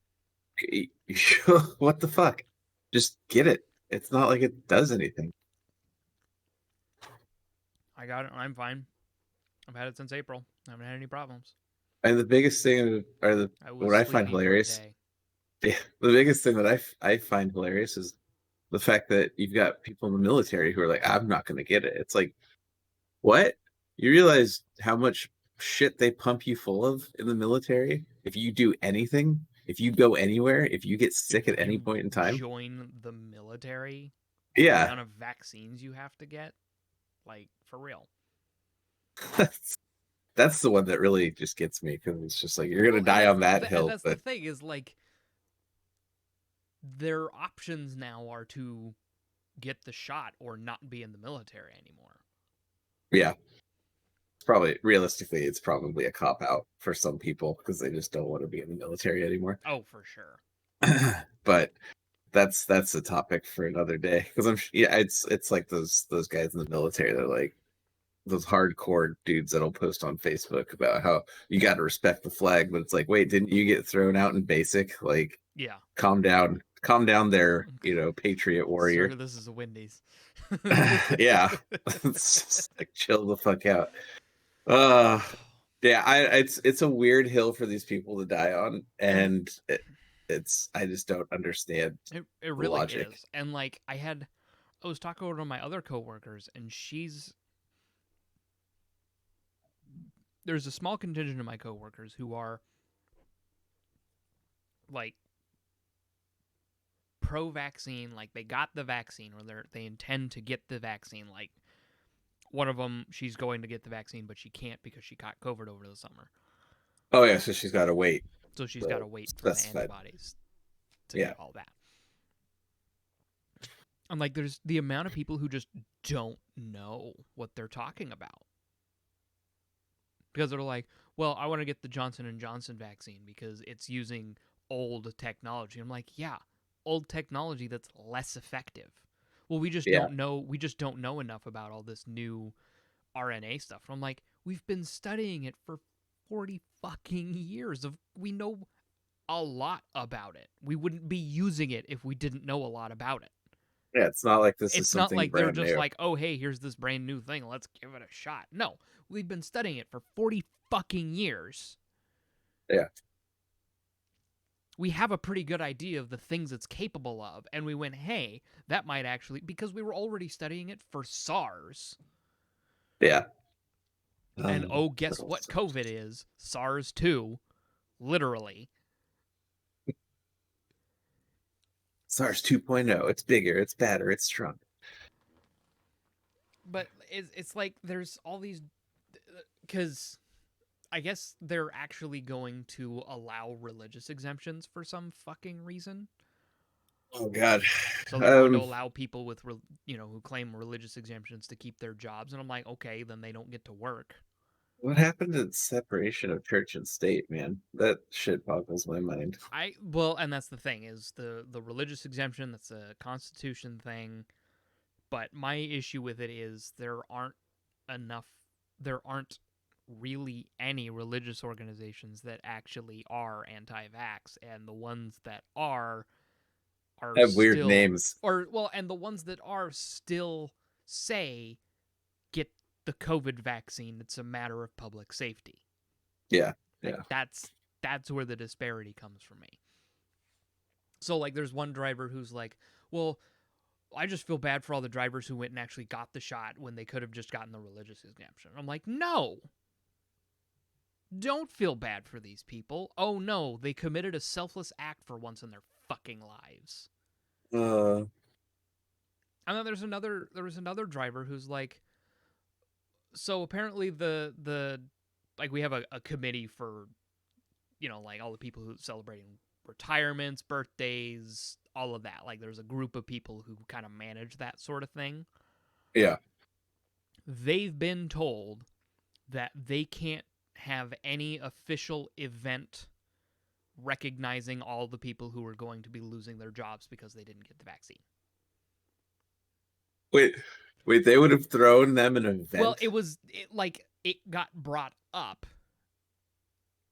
Speaker 1: what the fuck? Just get it. It's not like it does anything.
Speaker 2: I got it. I'm fine. I've had it since April. I haven't had any problems.
Speaker 1: And the biggest thing, or what I find hilarious, the biggest thing that I find hilarious is the fact that you've got people in the military who are like, I'm not going to get it. It's like, What? You realize how much shit they pump you full of in the military? If you do anything, if you go anywhere, if you get
Speaker 2: If
Speaker 1: sick
Speaker 2: you
Speaker 1: at any
Speaker 2: can
Speaker 1: point in time,
Speaker 2: join the military, the
Speaker 1: yeah,
Speaker 2: amount of vaccines you have to get, like, for real.
Speaker 1: that's that's the one that really just gets me because it's just like you're gonna
Speaker 2: Well, and
Speaker 1: die on that hill,
Speaker 2: that's the
Speaker 1: but
Speaker 2: thing is, like, their options now are to get the shot or not be in the military anymore.
Speaker 1: yeah, probably realistically, it's probably a cop out for some people because they just don't want to be in the military anymore.
Speaker 2: Oh, for sure.
Speaker 1: But that's a topic for another day because yeah, it's like those guys in the military. They're like those hardcore dudes that'll post on Facebook about how you got to respect the flag, but it's like, wait, didn't you get thrown out in basic? Like,
Speaker 2: Yeah.
Speaker 1: calm down there, patriot
Speaker 2: Sir,
Speaker 1: warrior.
Speaker 2: this is a Wendy's.
Speaker 1: Yeah, it's just like chill the fuck out. Uh, yeah, it's a weird hill for these people to die on,
Speaker 2: And
Speaker 1: and it's I just don't understand
Speaker 2: it
Speaker 1: the
Speaker 2: really
Speaker 1: logic.
Speaker 2: is. And like I was talking to my other coworkers, and there's a small contingent of my coworkers who are like pro-vaccine, like they got the vaccine or they intend to get the vaccine. Like one of them, she's going to get the vaccine, but she can't because she caught COVID over the summer,
Speaker 1: Oh yeah, so she's got to wait
Speaker 2: so she's got
Speaker 1: the
Speaker 2: to wait for the
Speaker 1: specified.
Speaker 2: antibodies to
Speaker 1: Yeah,
Speaker 2: get all that. I'm like, there's the amount of people who just don't know what they're talking about because they're like, well, I want to get the Johnson and Johnson vaccine because it's using old technology. I'm like, yeah, old technology that's less effective. Well, we just
Speaker 1: yeah.
Speaker 2: don't know. We just don't know enough about all this new RNA stuff. And I'm like, we've been studying it for 40 fucking years. We know a lot about it. We wouldn't be using it if we didn't know a lot about it.
Speaker 1: Yeah, it's not like this is
Speaker 2: It's not
Speaker 1: something
Speaker 2: like they're
Speaker 1: brand
Speaker 2: just
Speaker 1: new.
Speaker 2: like, oh, hey, here's this brand new thing. Let's give it a shot. No, we've been studying it for 40 fucking years.
Speaker 1: Yeah.
Speaker 2: We have a pretty good idea of the things it's capable of. And we went, hey, that might actually, because we were already studying it for SARS.
Speaker 1: Yeah.
Speaker 2: And oh,
Speaker 1: Good
Speaker 2: guess
Speaker 1: old
Speaker 2: what
Speaker 1: SARS.
Speaker 2: COVID is? SARS 2, literally.
Speaker 1: SARS 2.0. It's bigger, it's badder, it's stronger.
Speaker 2: But it's like there's all these, because I guess they're actually going to allow religious exemptions for some fucking reason.
Speaker 1: Oh God.
Speaker 2: So they're going to
Speaker 1: Um,
Speaker 2: allow people with, who claim religious exemptions to keep their jobs. And I'm like, okay, then they don't get to work.
Speaker 1: what happened to the separation of church and state, man? That shit boggles my mind.
Speaker 2: Well, and that's the thing is the religious exemption. That's a constitution thing. But my issue with it is enough. There aren't really any religious organizations that actually are anti-vax, and the ones that are
Speaker 1: Have weird
Speaker 2: still,
Speaker 1: names.
Speaker 2: or well, and the ones that are still say get the COVID vaccine. It's a matter of public safety.
Speaker 1: Yeah.
Speaker 2: Like
Speaker 1: Yeah.
Speaker 2: that's where the disparity comes for me. So like there's one driver who's like, well, I just feel bad for all the drivers who went and actually got the shot when they could have just gotten the religious exemption. I'm like, no. Don't feel bad for these people. Oh no, they committed a selfless act for once in their fucking lives.
Speaker 1: Uh,
Speaker 2: And then there was another driver who's like, so apparently the like we have a committee for like all the people who celebrating retirements, birthdays, all of that. Like there's a group of people who kind of manage that sort of thing.
Speaker 1: yeah.
Speaker 2: They've been told that they can't have any official event recognizing all the people who are going to be losing their jobs because they didn't get the vaccine.
Speaker 1: Wait, wait, they would have thrown them an
Speaker 2: Well,
Speaker 1: event?
Speaker 2: it got brought up.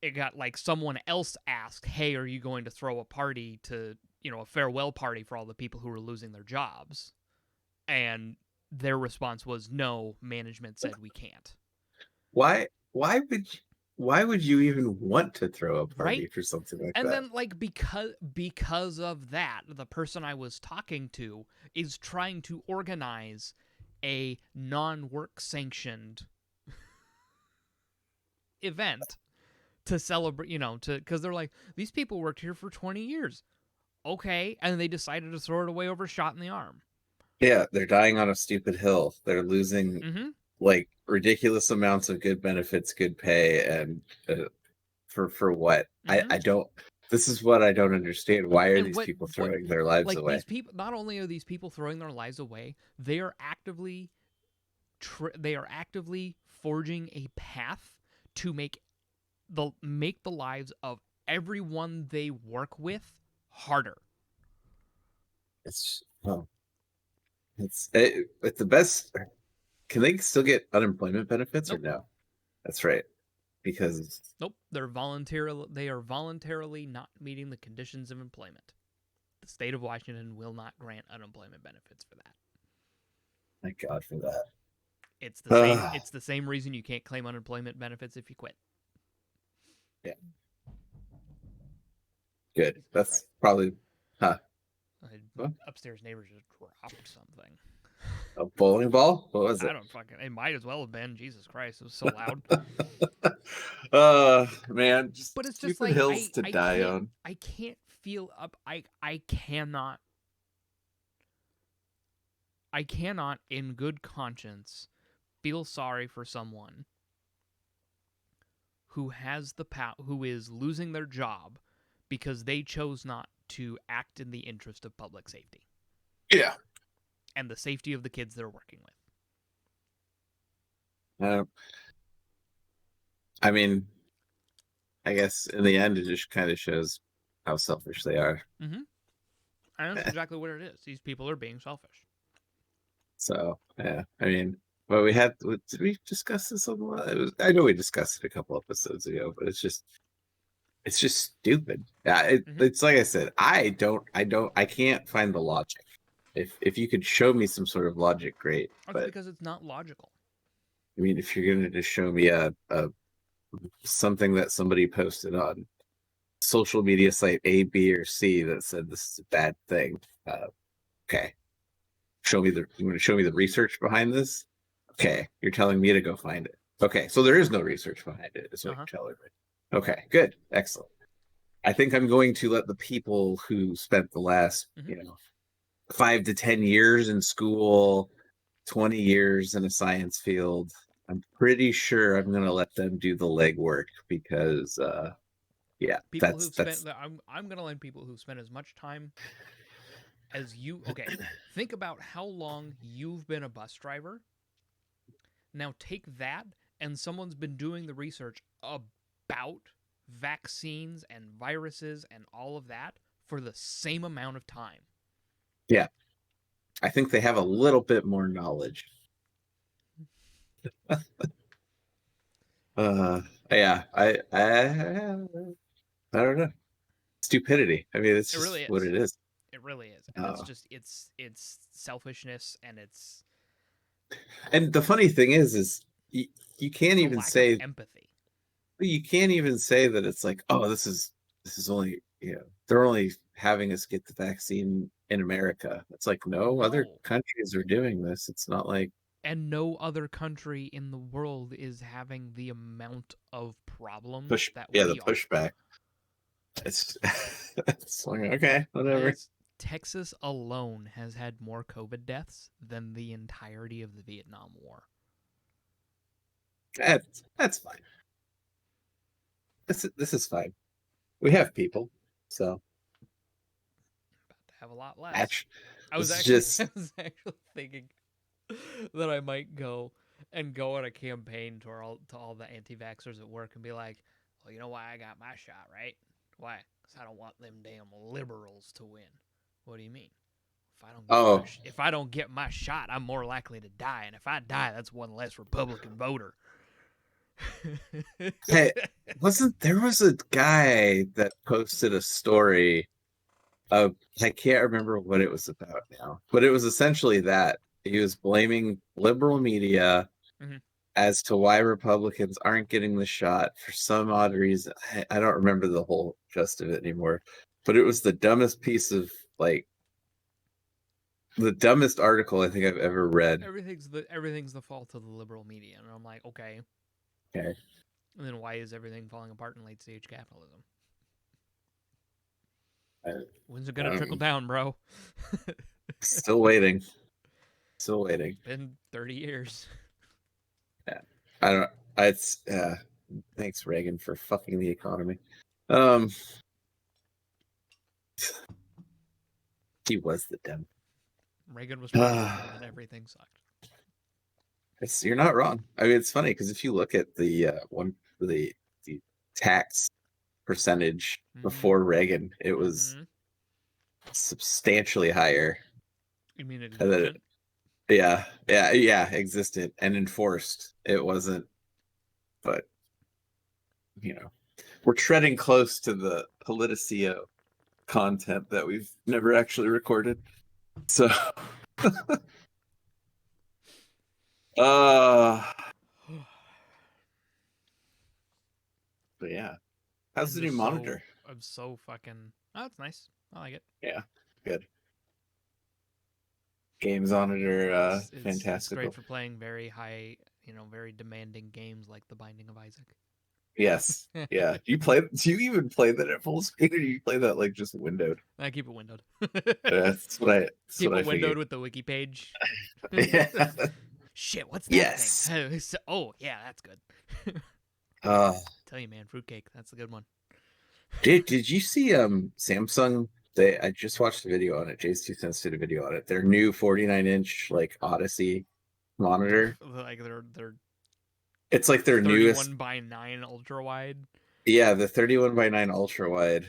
Speaker 2: It got like someone else asked, "Hey, are you going to throw a party to, a farewell party for all the people who are losing their jobs?" And their response was, "No, management said we can't."
Speaker 1: Why would you even want to throw a
Speaker 2: Right?
Speaker 1: party for something like
Speaker 2: And
Speaker 1: that?
Speaker 2: then like because of that, the person I was talking to is trying to organize a non-work sanctioned event to celebrate, because they're like, these people worked here for 20 years. Okay. And they decided to throw it away over a shot in the arm.
Speaker 1: Yeah, they're dying on a stupid hill. They're losing
Speaker 2: Mm-hmm.
Speaker 1: like ridiculous amounts of good benefits, good pay, and for what?
Speaker 2: Mm-hmm.
Speaker 1: I don't. This is what I don't understand. Why are
Speaker 2: And
Speaker 1: these people throwing their lives away?
Speaker 2: these people, not only are these people throwing their lives away, they are actively forging a path to make the lives of everyone they work with harder.
Speaker 1: It's it's the best. Can they still get unemployment benefits or no? That's right, because
Speaker 2: nope, they are voluntarily not meeting the conditions of employment. The state of Washington will not grant unemployment benefits for that.
Speaker 1: Thank God for that.
Speaker 2: It's the same. It's the same reason you can't claim unemployment benefits if you quit.
Speaker 1: Yeah. Good. That's probably.
Speaker 2: Upstairs neighbors just dropped something.
Speaker 1: A bowling ball? What was it?
Speaker 2: I don't fucking. It might as well have been. Jesus Christ, it was so loud.
Speaker 1: Man, just
Speaker 2: but it's
Speaker 1: stupid
Speaker 2: just like
Speaker 1: hills to die on.
Speaker 2: I can't feel up. I cannot. I cannot, in good conscience, feel sorry for someone who has who is losing their job because they chose not to act in the interest of public safety.
Speaker 1: Yeah.
Speaker 2: And the safety of the kids they're working
Speaker 1: with. I mean, I guess in the end, it just kind of shows how selfish they are.
Speaker 2: Mm-hmm. And that's exactly what it is. These people are being selfish.
Speaker 1: So, yeah. I mean, well, did we discuss this a lot? I know we discussed it a couple episodes ago, but it's just stupid. Yeah, it's like I said, I can't find the logic. If you could show me some sort of logic, great.
Speaker 2: That's because it's not logical.
Speaker 1: I mean, if you're gonna just show me a something that somebody posted on social media site A, B, or C that said this is a bad thing, okay. You want to show me the research behind this? Okay, you're telling me to go find it. Okay, so there is no research behind it, is what you're telling me. Okay, good, excellent. I think I'm going to let the people who spent the last, 5 to 10 years in school, 20 years in a science field, I'm pretty sure I'm going to let them do the legwork because,
Speaker 2: people who've spent. I'm going to let people who spend as much time as you. Okay, think about how long you've been a bus driver. Now take that, and someone's been doing the research about vaccines and viruses and all of that for the same amount of time.
Speaker 1: Yeah. I think they have a little bit more knowledge. Yeah, I don't know. Stupidity. I mean, it's just really what it is.
Speaker 2: It really is. And it's just it's selfishness, and it's.
Speaker 1: And the funny thing is you can't even say
Speaker 2: empathy.
Speaker 1: You can't even say that it's like, oh, this is only, they're only having us get the vaccine in America. It's like, no, other countries are doing this. It's not like.
Speaker 2: And no other country in the world is having the amount of problems that we
Speaker 1: the pushback. It's like, okay, whatever.
Speaker 2: Texas alone has had more COVID deaths than the entirety of the Vietnam War.
Speaker 1: That's fine. This is fine. We have people, so.
Speaker 2: About to have a lot less. I was actually thinking that I might go on a campaign to all the anti-vaxxers at work and be like, well, you know why I got my shot, right? Why? Because I don't want them damn liberals to win. What do you mean? If I don't get my shot, I'm more likely to die, and if I die, that's one less Republican voter.
Speaker 1: Hey, there was a guy that posted a story of, I can't remember what it was about now, but it was essentially that he was blaming liberal media as to why Republicans aren't getting the shot for some odd reason. I don't remember the whole gist of it anymore, but it was the dumbest piece of the dumbest article I think I've ever read.
Speaker 2: Everything's the fault of the liberal media, and I'm like, okay.
Speaker 1: Okay.
Speaker 2: And then why is everything falling apart in late stage capitalism? When's it gonna trickle down, bro?
Speaker 1: Still waiting. Still waiting.
Speaker 2: It's been 30 years.
Speaker 1: Yeah. I don't. It's thanks Reagan for fucking the economy. He was the dem.
Speaker 2: Reagan was president, and then everything sucked.
Speaker 1: You're not wrong. I mean, it's funny because if you look at the the tax percentage before Reagan, it was substantially higher.
Speaker 2: You mean existent?
Speaker 1: Yeah, existent and enforced. It wasn't, but we're treading close to the Politicio content that we've never actually recorded. So, but yeah, how's the new monitor?
Speaker 2: I'm so fucking. Oh, it's nice. I like it.
Speaker 1: Yeah, good. Games on it are fantastic.
Speaker 2: It's great for playing very high, very demanding games like The Binding of Isaac.
Speaker 1: Yes. Yeah. Do you even play that at full screen, or do you play that like just windowed?
Speaker 2: I keep it windowed.
Speaker 1: That's what I
Speaker 2: keep it windowed
Speaker 1: figured.
Speaker 2: with the wiki page.
Speaker 1: Yeah.
Speaker 2: Shit, what's that thing? Oh yeah, that's good. Tell you, man, fruitcake. That's a good one.
Speaker 1: Did you see Samsung? I just watched a video on it. Jay's 2 cents did a video on it. Their new 49-inch like Odyssey monitor.
Speaker 2: Like they're
Speaker 1: it's like their
Speaker 2: 31 by 9 ultra wide.
Speaker 1: Yeah, the 31 by 9 ultra wide.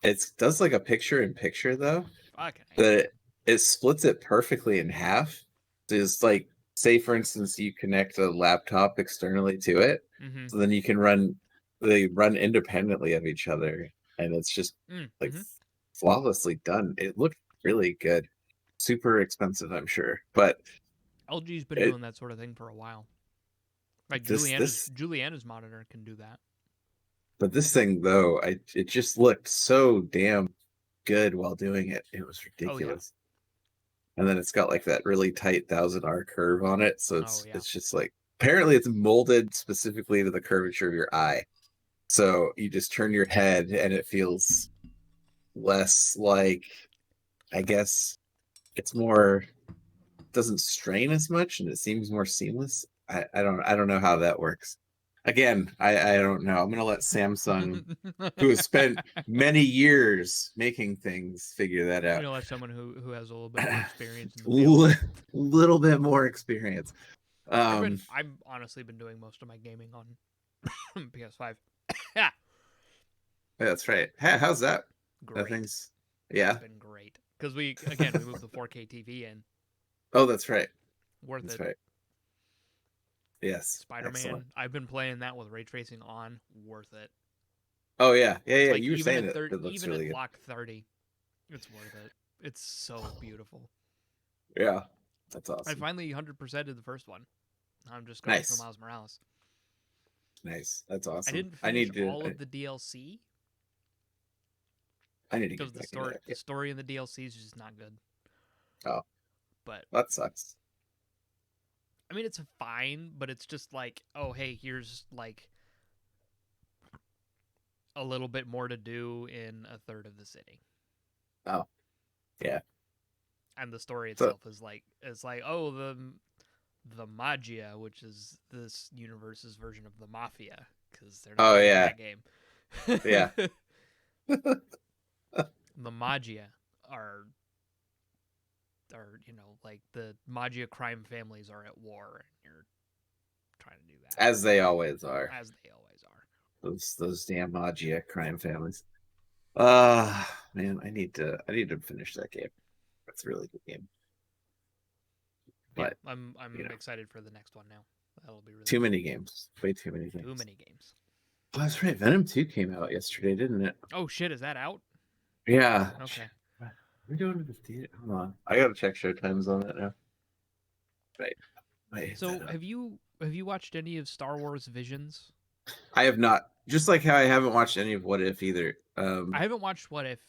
Speaker 1: It does like a picture in picture though.
Speaker 2: Okay.
Speaker 1: It splits it perfectly in half. It's like, say for instance, you connect a laptop externally to it, so then you can they run independently of each other, and it's just like flawlessly done. It looked really good. Super expensive, I'm sure, but
Speaker 2: LG's been doing that sort of thing for a while. Like Juliana's monitor can do that.
Speaker 1: But this thing though, it just looked so damn good while doing it. It was ridiculous. Oh, yeah. And then it's got like that really tight 1000R curve on it, so it's just like, apparently it's molded specifically to the curvature of your eye. So you just turn your head and it feels less like, I guess it's more, doesn't strain as much, and it seems more seamless. I don't know how that works. Again, I don't know. I'm gonna let Samsung, who has spent many years making things, figure that out.
Speaker 2: I'm gonna let someone who has a little bit more experience in the field.
Speaker 1: Little bit more experience.
Speaker 2: I've honestly been doing most of my gaming on PS5. Yeah,
Speaker 1: that's right. How's that?
Speaker 2: Great.
Speaker 1: Things, yeah,
Speaker 2: it's been great because we moved the 4K TV in.
Speaker 1: Oh, that's right.
Speaker 2: Worth
Speaker 1: that's
Speaker 2: it.
Speaker 1: Right. Yes.
Speaker 2: Spider-Man. I've been playing that with ray tracing on. Worth it.
Speaker 1: Oh yeah.
Speaker 2: Like,
Speaker 1: you were saying it looks
Speaker 2: even
Speaker 1: really
Speaker 2: at
Speaker 1: good.
Speaker 2: block 30, it's worth it. It's so beautiful.
Speaker 1: Yeah, that's awesome.
Speaker 2: I finally 100%ed the first one. I'm just going for Miles Morales.
Speaker 1: Nice. That's awesome.
Speaker 2: I didn't finish all of the DLC.
Speaker 1: I need to
Speaker 2: get the story in the DLC is just not good.
Speaker 1: Oh,
Speaker 2: but
Speaker 1: that sucks.
Speaker 2: I mean, it's fine, but it's just like, oh, hey, here's like a little bit more to do in a third of the city.
Speaker 1: Oh, yeah.
Speaker 2: And the story itself is like, oh, the Magia, which is this universe's version of the Mafia, because they're not in that game.
Speaker 1: Yeah.
Speaker 2: The Magia are like the Magia crime families are at war, and you're trying to do that.
Speaker 1: As they always are.
Speaker 2: Those
Speaker 1: damn Magia crime families. Man, I need to finish that game. That's a really good game. But
Speaker 2: yeah, I'm excited for the next one now. That'll be really
Speaker 1: too many games. Way too many games.
Speaker 2: Too many games.
Speaker 1: Oh, that's right. Venom 2 came out yesterday, didn't it?
Speaker 2: Oh shit, is that out?
Speaker 1: Yeah.
Speaker 2: Okay.
Speaker 1: We're doing to the theater. Hold on. I gotta check showtimes on that now. Right.
Speaker 2: So have you watched any of Star Wars Visions?
Speaker 1: I have not. Just like how I haven't watched any of What If either.
Speaker 2: I haven't watched What If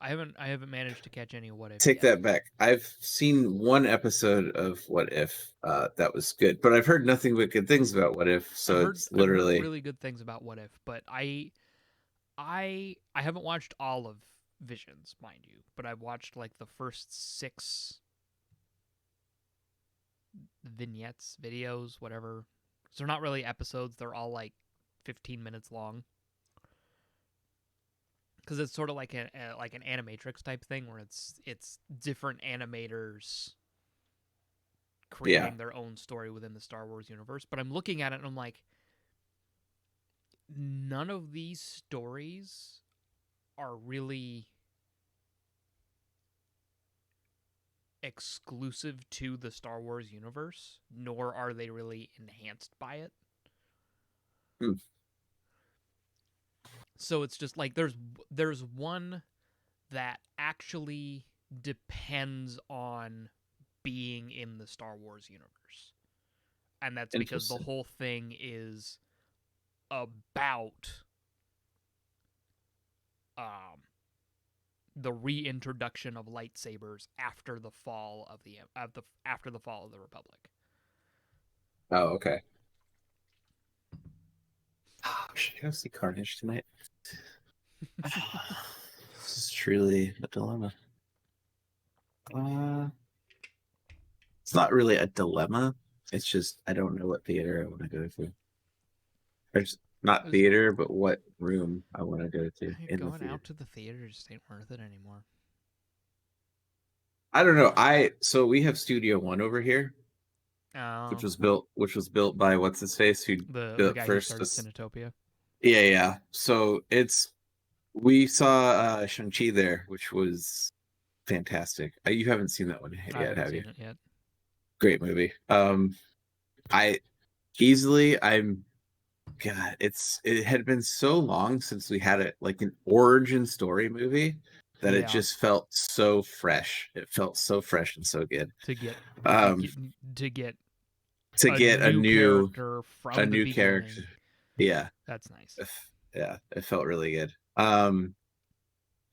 Speaker 2: I haven't managed to catch any of What If
Speaker 1: Take
Speaker 2: yet.
Speaker 1: that back. I've seen one episode of What If that was good, but I've heard nothing but good things about What If. So it's
Speaker 2: I've heard
Speaker 1: literally
Speaker 2: really good things about What If, but I haven't watched all of Visions, mind you, but I've watched like the first 6 vignettes, videos, whatever. So they're not really episodes, they're all like 15 minutes long. Cuz it's sort of like like an animatrix type thing where it's different animators
Speaker 1: yeah,
Speaker 2: creating their own story within the Star Wars universe, but I'm looking at it and I'm like none of these stories are really exclusive to the Star Wars universe, nor are they really enhanced by it.
Speaker 1: Hmm.
Speaker 2: So it's just like there's one that actually depends on being in the Star Wars universe. And that's because the
Speaker 1: Interesting.
Speaker 2: whole thing is about um the reintroduction of lightsabers after the fall of the after the fall of the Republic.
Speaker 1: Oh, okay. Should I go see Carnage tonight? This is truly a dilemma. Uh, it's not really a dilemma. It's just I don't know what theater I want to go to. There's not
Speaker 2: Is
Speaker 1: theater, but what room I want to go to in the
Speaker 2: going
Speaker 1: theater.
Speaker 2: out to the theater just ain't worth it anymore.
Speaker 1: I don't know. So we have Studio One over here,
Speaker 2: Oh,
Speaker 1: which was built by what's his face who
Speaker 2: the
Speaker 1: built
Speaker 2: guy who
Speaker 1: first.
Speaker 2: started Cinetopia.
Speaker 1: Yeah, yeah. So it's we saw Shang-Chi there, which was fantastic. You haven't seen that one
Speaker 2: I
Speaker 1: yet,
Speaker 2: haven't
Speaker 1: have you?
Speaker 2: seen it yet.
Speaker 1: Great movie. I easily I'm God, it had been so long since we had it like an origin story movie that it
Speaker 2: Yeah,
Speaker 1: just felt so fresh. It felt so fresh and so good.
Speaker 2: to get to
Speaker 1: Um
Speaker 2: get to get
Speaker 1: to
Speaker 2: a
Speaker 1: get
Speaker 2: new character
Speaker 1: a
Speaker 2: from the
Speaker 1: new character.
Speaker 2: beginning.
Speaker 1: Yeah.
Speaker 2: That's nice.
Speaker 1: Yeah, it felt really good.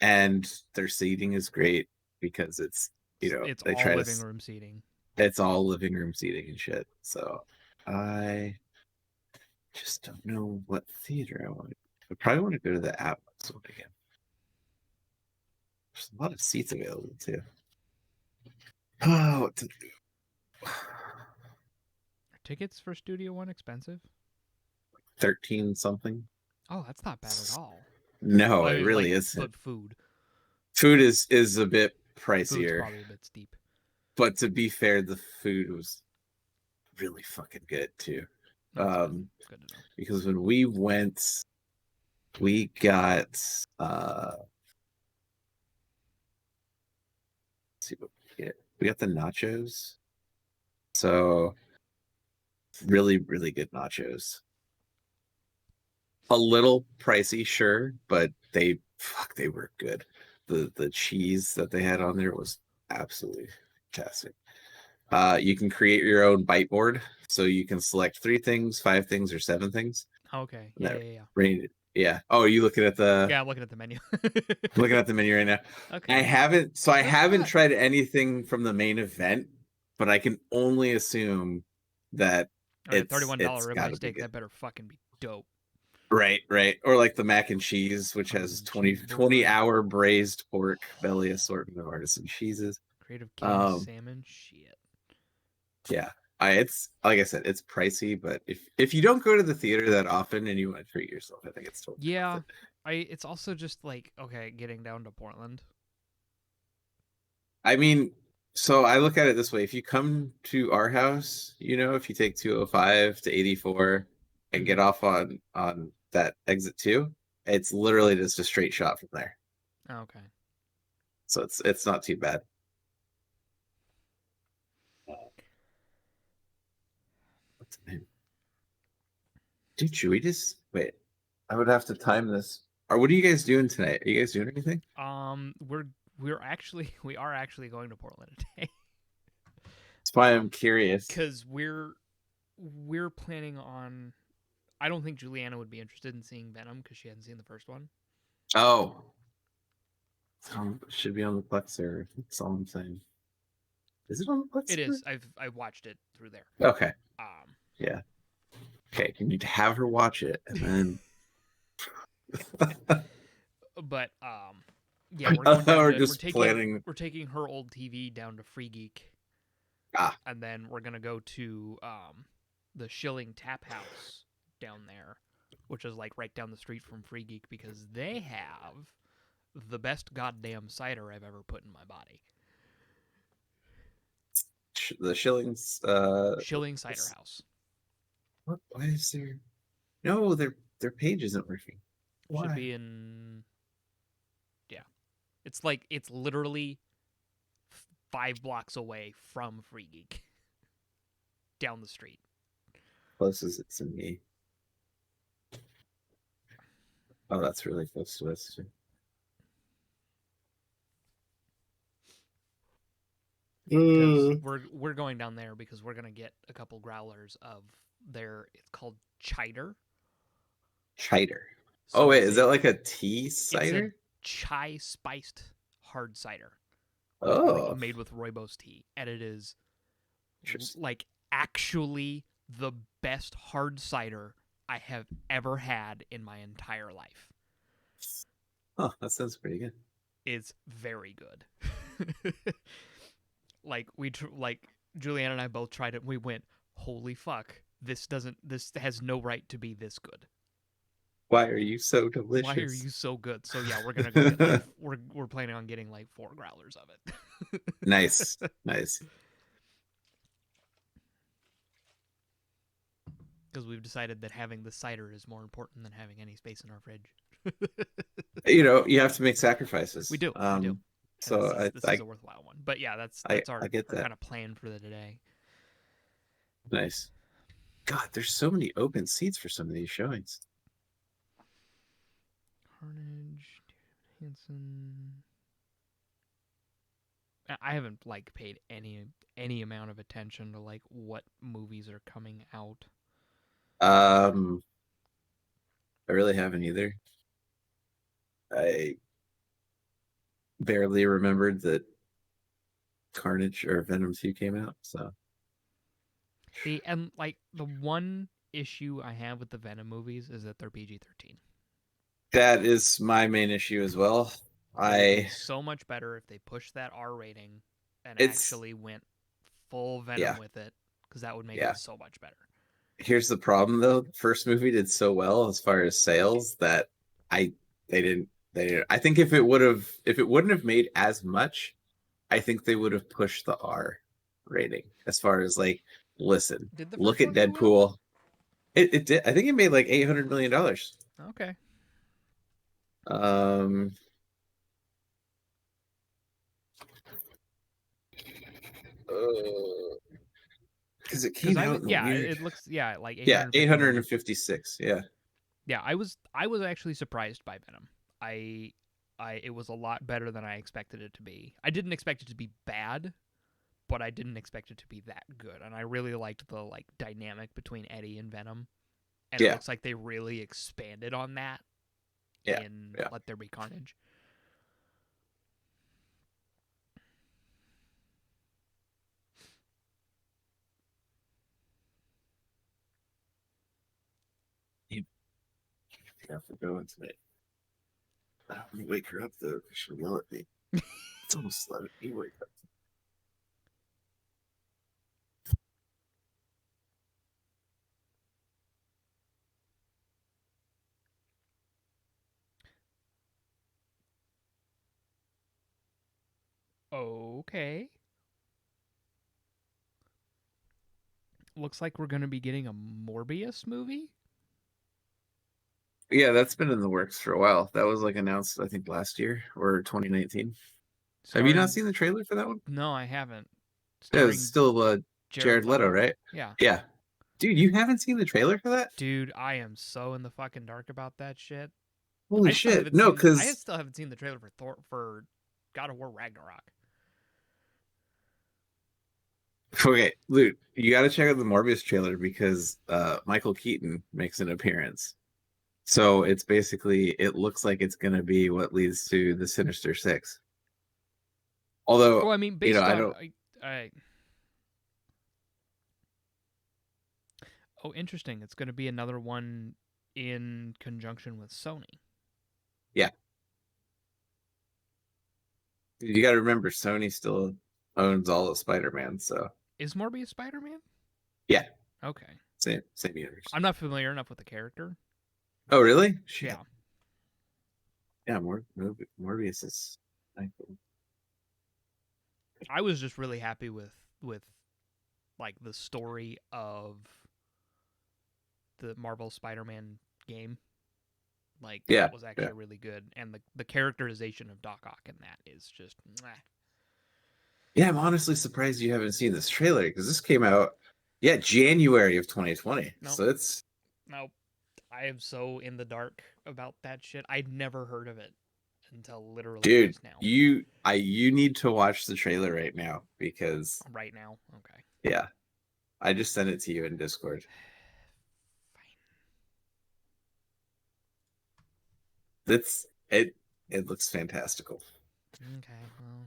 Speaker 1: And their seating is great because
Speaker 2: It's
Speaker 1: they
Speaker 2: all
Speaker 1: try to
Speaker 2: living room seating.
Speaker 1: it's all living room seating and shit. So I just don't know what theater I want. I probably want to go to the Atlas one again. There's a lot of seats available too. Oh,
Speaker 2: Are tickets for Studio One expensive?
Speaker 1: 13 something.
Speaker 2: Oh, that's not bad at all.
Speaker 1: No,
Speaker 2: I
Speaker 1: it
Speaker 2: mean,
Speaker 1: really
Speaker 2: like,
Speaker 1: isn't.
Speaker 2: but food.
Speaker 1: Food is a bit
Speaker 2: Food's
Speaker 1: pricier,
Speaker 2: probably a bit steep.
Speaker 1: but to be fair, the food was really fucking good too.
Speaker 2: That's good. Good to know.
Speaker 1: Because when we went, we got let's see what we get. We got the nachos. So really, really good nachos. A little pricey, sure, but they were good. The cheese that they had on there was absolutely fantastic. You can create your own bite board, so you can select 3 things, 5 things, or 7 things.
Speaker 2: Okay.
Speaker 1: And that
Speaker 2: Yeah.
Speaker 1: range, yeah. Oh, are you
Speaker 2: Yeah, I'm looking at the menu.
Speaker 1: looking at the menu right now?
Speaker 2: Okay.
Speaker 1: I
Speaker 2: That's
Speaker 1: haven't
Speaker 2: not.
Speaker 1: tried anything from the main event, but I can only assume that
Speaker 2: All right, $31
Speaker 1: it's got
Speaker 2: ribeye
Speaker 1: to be
Speaker 2: steak.
Speaker 1: good.
Speaker 2: That better fucking be dope.
Speaker 1: Right, right. Or like the mac and cheese, which
Speaker 2: Mac
Speaker 1: has
Speaker 2: and
Speaker 1: 20
Speaker 2: cheese board.
Speaker 1: 20-hour braised pork belly assortment of artisan cheeses.
Speaker 2: Creative King
Speaker 1: Um,
Speaker 2: salmon. Shit.
Speaker 1: yeah. It's like I said, it's pricey, but if you don't go to the theater that often and you want to treat yourself, I think it's totally worth
Speaker 2: Yeah.
Speaker 1: it.
Speaker 2: It's also just like okay, getting down to Portland.
Speaker 1: I mean, so I look at it this way: if you come to our house, if you take 205 to 84 and get
Speaker 2: Mm-hmm.
Speaker 1: off on that exit 2, it's literally just a straight shot from there.
Speaker 2: Okay.
Speaker 1: So it's not too bad. Uh, what's the name? Dude, should we just wait? I would have to time this. Or what are you guys doing tonight? Are you guys doing anything?
Speaker 2: We are actually going to Portland today.
Speaker 1: That's why I'm curious.
Speaker 2: Because we're planning on. I don't think Juliana would be interested in seeing Venom because she hadn't seen the first one.
Speaker 1: Oh, Should be on the Plex server. That's all I'm saying. Is it on the Plex
Speaker 2: It
Speaker 1: server?
Speaker 2: is. I've watched it through there.
Speaker 1: Okay.
Speaker 2: Um,
Speaker 1: Yeah. Okay. You need to have her watch it, and then
Speaker 2: but yeah, we're going down
Speaker 1: we're
Speaker 2: to
Speaker 1: just planning.
Speaker 2: we're taking her old TV down to Free Geek,
Speaker 1: Ah,
Speaker 2: and then we're gonna go to the Shilling Tap House down there, which is like right down the street from Free Geek because they have the best goddamn cider I've ever put in my body.
Speaker 1: the shillings.
Speaker 2: Shilling Cider House.
Speaker 1: What? Why is there? No, their page isn't working.
Speaker 2: Should
Speaker 1: Why?
Speaker 2: be in. Yeah, it's literally 5 blocks away from Free Geek, down the street.
Speaker 1: Close as it's in me. Oh, that's really close to us too.
Speaker 2: Because we're going down there because we're gonna get a couple growlers of their. It's called Chider.
Speaker 1: Cider.
Speaker 2: So
Speaker 1: Oh wait,
Speaker 2: it's
Speaker 1: is that
Speaker 2: a
Speaker 1: like a tea
Speaker 2: it's a
Speaker 1: cider?
Speaker 2: chai spiced hard cider with
Speaker 1: Oh,
Speaker 2: made with rooibos tea, and it is
Speaker 1: interesting.
Speaker 2: like actually the best hard cider I have ever had in my entire life.
Speaker 1: Oh, that sounds pretty good.
Speaker 2: It's very good. Like like Julianne and I both tried it and we went, "Holy fuck. This has no right to be this good.
Speaker 1: Why are you so
Speaker 2: Why are
Speaker 1: delicious?
Speaker 2: you so good?" So yeah, we're going to go get like we're planning on getting like 4 growlers of it.
Speaker 1: Nice, nice.
Speaker 2: Because we've decided that having the cider is more important than having any space in our fridge.
Speaker 1: You have to make sacrifices.
Speaker 2: We do. We do. And
Speaker 1: So
Speaker 2: this is a worthwhile one. But yeah, that's
Speaker 1: I get
Speaker 2: our
Speaker 1: that.
Speaker 2: kind of plan for the today.
Speaker 1: Nice. God, there's so many open seats for some of these showings.
Speaker 2: Carnage, Hansen. I haven't like paid any amount of attention to like what movies are coming out.
Speaker 1: I really haven't either. I barely remembered that Carnage or Venom 2 came out, so
Speaker 2: And like the one issue I have with the Venom movies is that they're PG-13.
Speaker 1: that is my main issue as well.
Speaker 2: It would be
Speaker 1: I
Speaker 2: so much better if they pushed that R rating and
Speaker 1: it's
Speaker 2: actually went full Venom
Speaker 1: yeah,
Speaker 2: with it, because that would make
Speaker 1: yeah.
Speaker 2: it so much better.
Speaker 1: Here's the problem though. The first movie did so well as far as sales that I they didn't I think if it wouldn't have made as much, I think they would have pushed the R rating as far as like, listen,
Speaker 2: Did the
Speaker 1: look
Speaker 2: first
Speaker 1: at
Speaker 2: one do well?
Speaker 1: Deadpool. It did. I think it made like $800 million.
Speaker 2: Okay.
Speaker 1: Um, because it
Speaker 2: Because
Speaker 1: came out in a weird.
Speaker 2: it looks like
Speaker 1: Yeah,
Speaker 2: 850 million.
Speaker 1: 856. Yeah,
Speaker 2: Yeah, I was actually surprised by Venom. I it was a lot better than I expected it to be. I didn't expect it to be bad, but I didn't expect it to be that good. And I really liked the like dynamic between Eddie and Venom. And it
Speaker 1: yeah,
Speaker 2: looks like they really expanded on that
Speaker 1: yeah,
Speaker 2: in
Speaker 1: yeah.
Speaker 2: Let There Be Carnage.
Speaker 1: You have to go in tonight. I don't want to wake her up though. She'll yell at me. It's almost 11. You wake up.
Speaker 2: Okay. Looks like we're going to be getting a Morbius movie.
Speaker 1: Yeah, that's been in the works for a while. That was like announced, I think, last year or 2019. Have you not
Speaker 2: Starring.
Speaker 1: seen the trailer for that one?
Speaker 2: No, I haven't.
Speaker 1: Yeah, it's
Speaker 2: Starring
Speaker 1: still
Speaker 2: Jared
Speaker 1: Jared Leto,
Speaker 2: Leto.
Speaker 1: right?
Speaker 2: Yeah.
Speaker 1: Yeah. Dude, you haven't seen the trailer for that?
Speaker 2: Dude, I am so in the fucking dark about that shit.
Speaker 1: Holy shit. No,
Speaker 2: I
Speaker 1: because
Speaker 2: still haven't seen the trailer for God of War Ragnarok.
Speaker 1: okay, Luke, you got to check out the Morbius trailer because Michael Keaton makes an appearance. So it's basically, it looks like it's going to be what leads to the Sinister Six. Although,
Speaker 2: Well, I mean, based
Speaker 1: I
Speaker 2: on
Speaker 1: don't.
Speaker 2: oh, interesting. It's going to be another one in conjunction with Sony.
Speaker 1: Yeah. You got to remember, Sony still owns all of Spider-Man, so.
Speaker 2: Is Morbius Spider-Man?
Speaker 1: Yeah.
Speaker 2: Okay.
Speaker 1: Same universe.
Speaker 2: I'm not familiar enough with the character.
Speaker 1: Oh, really? Shit.
Speaker 2: Yeah.
Speaker 1: Yeah, Morbius is cool.
Speaker 2: I was just really happy with like the story of the Marvel Spider-Man game. Like, that was actually really good, and the characterization of Doc Ock in that is just mwah.
Speaker 1: Yeah, I'm honestly surprised you haven't seen this trailer, because this came out January of 2020.
Speaker 2: Nope.
Speaker 1: So it's
Speaker 2: Nope. I am so in the dark about that shit. I'd never heard of it until literally just now.
Speaker 1: You need to watch the trailer right now, because
Speaker 2: right now. Okay.
Speaker 1: Yeah. I just sent it to you in Discord. It looks fantastical.
Speaker 2: Okay, well,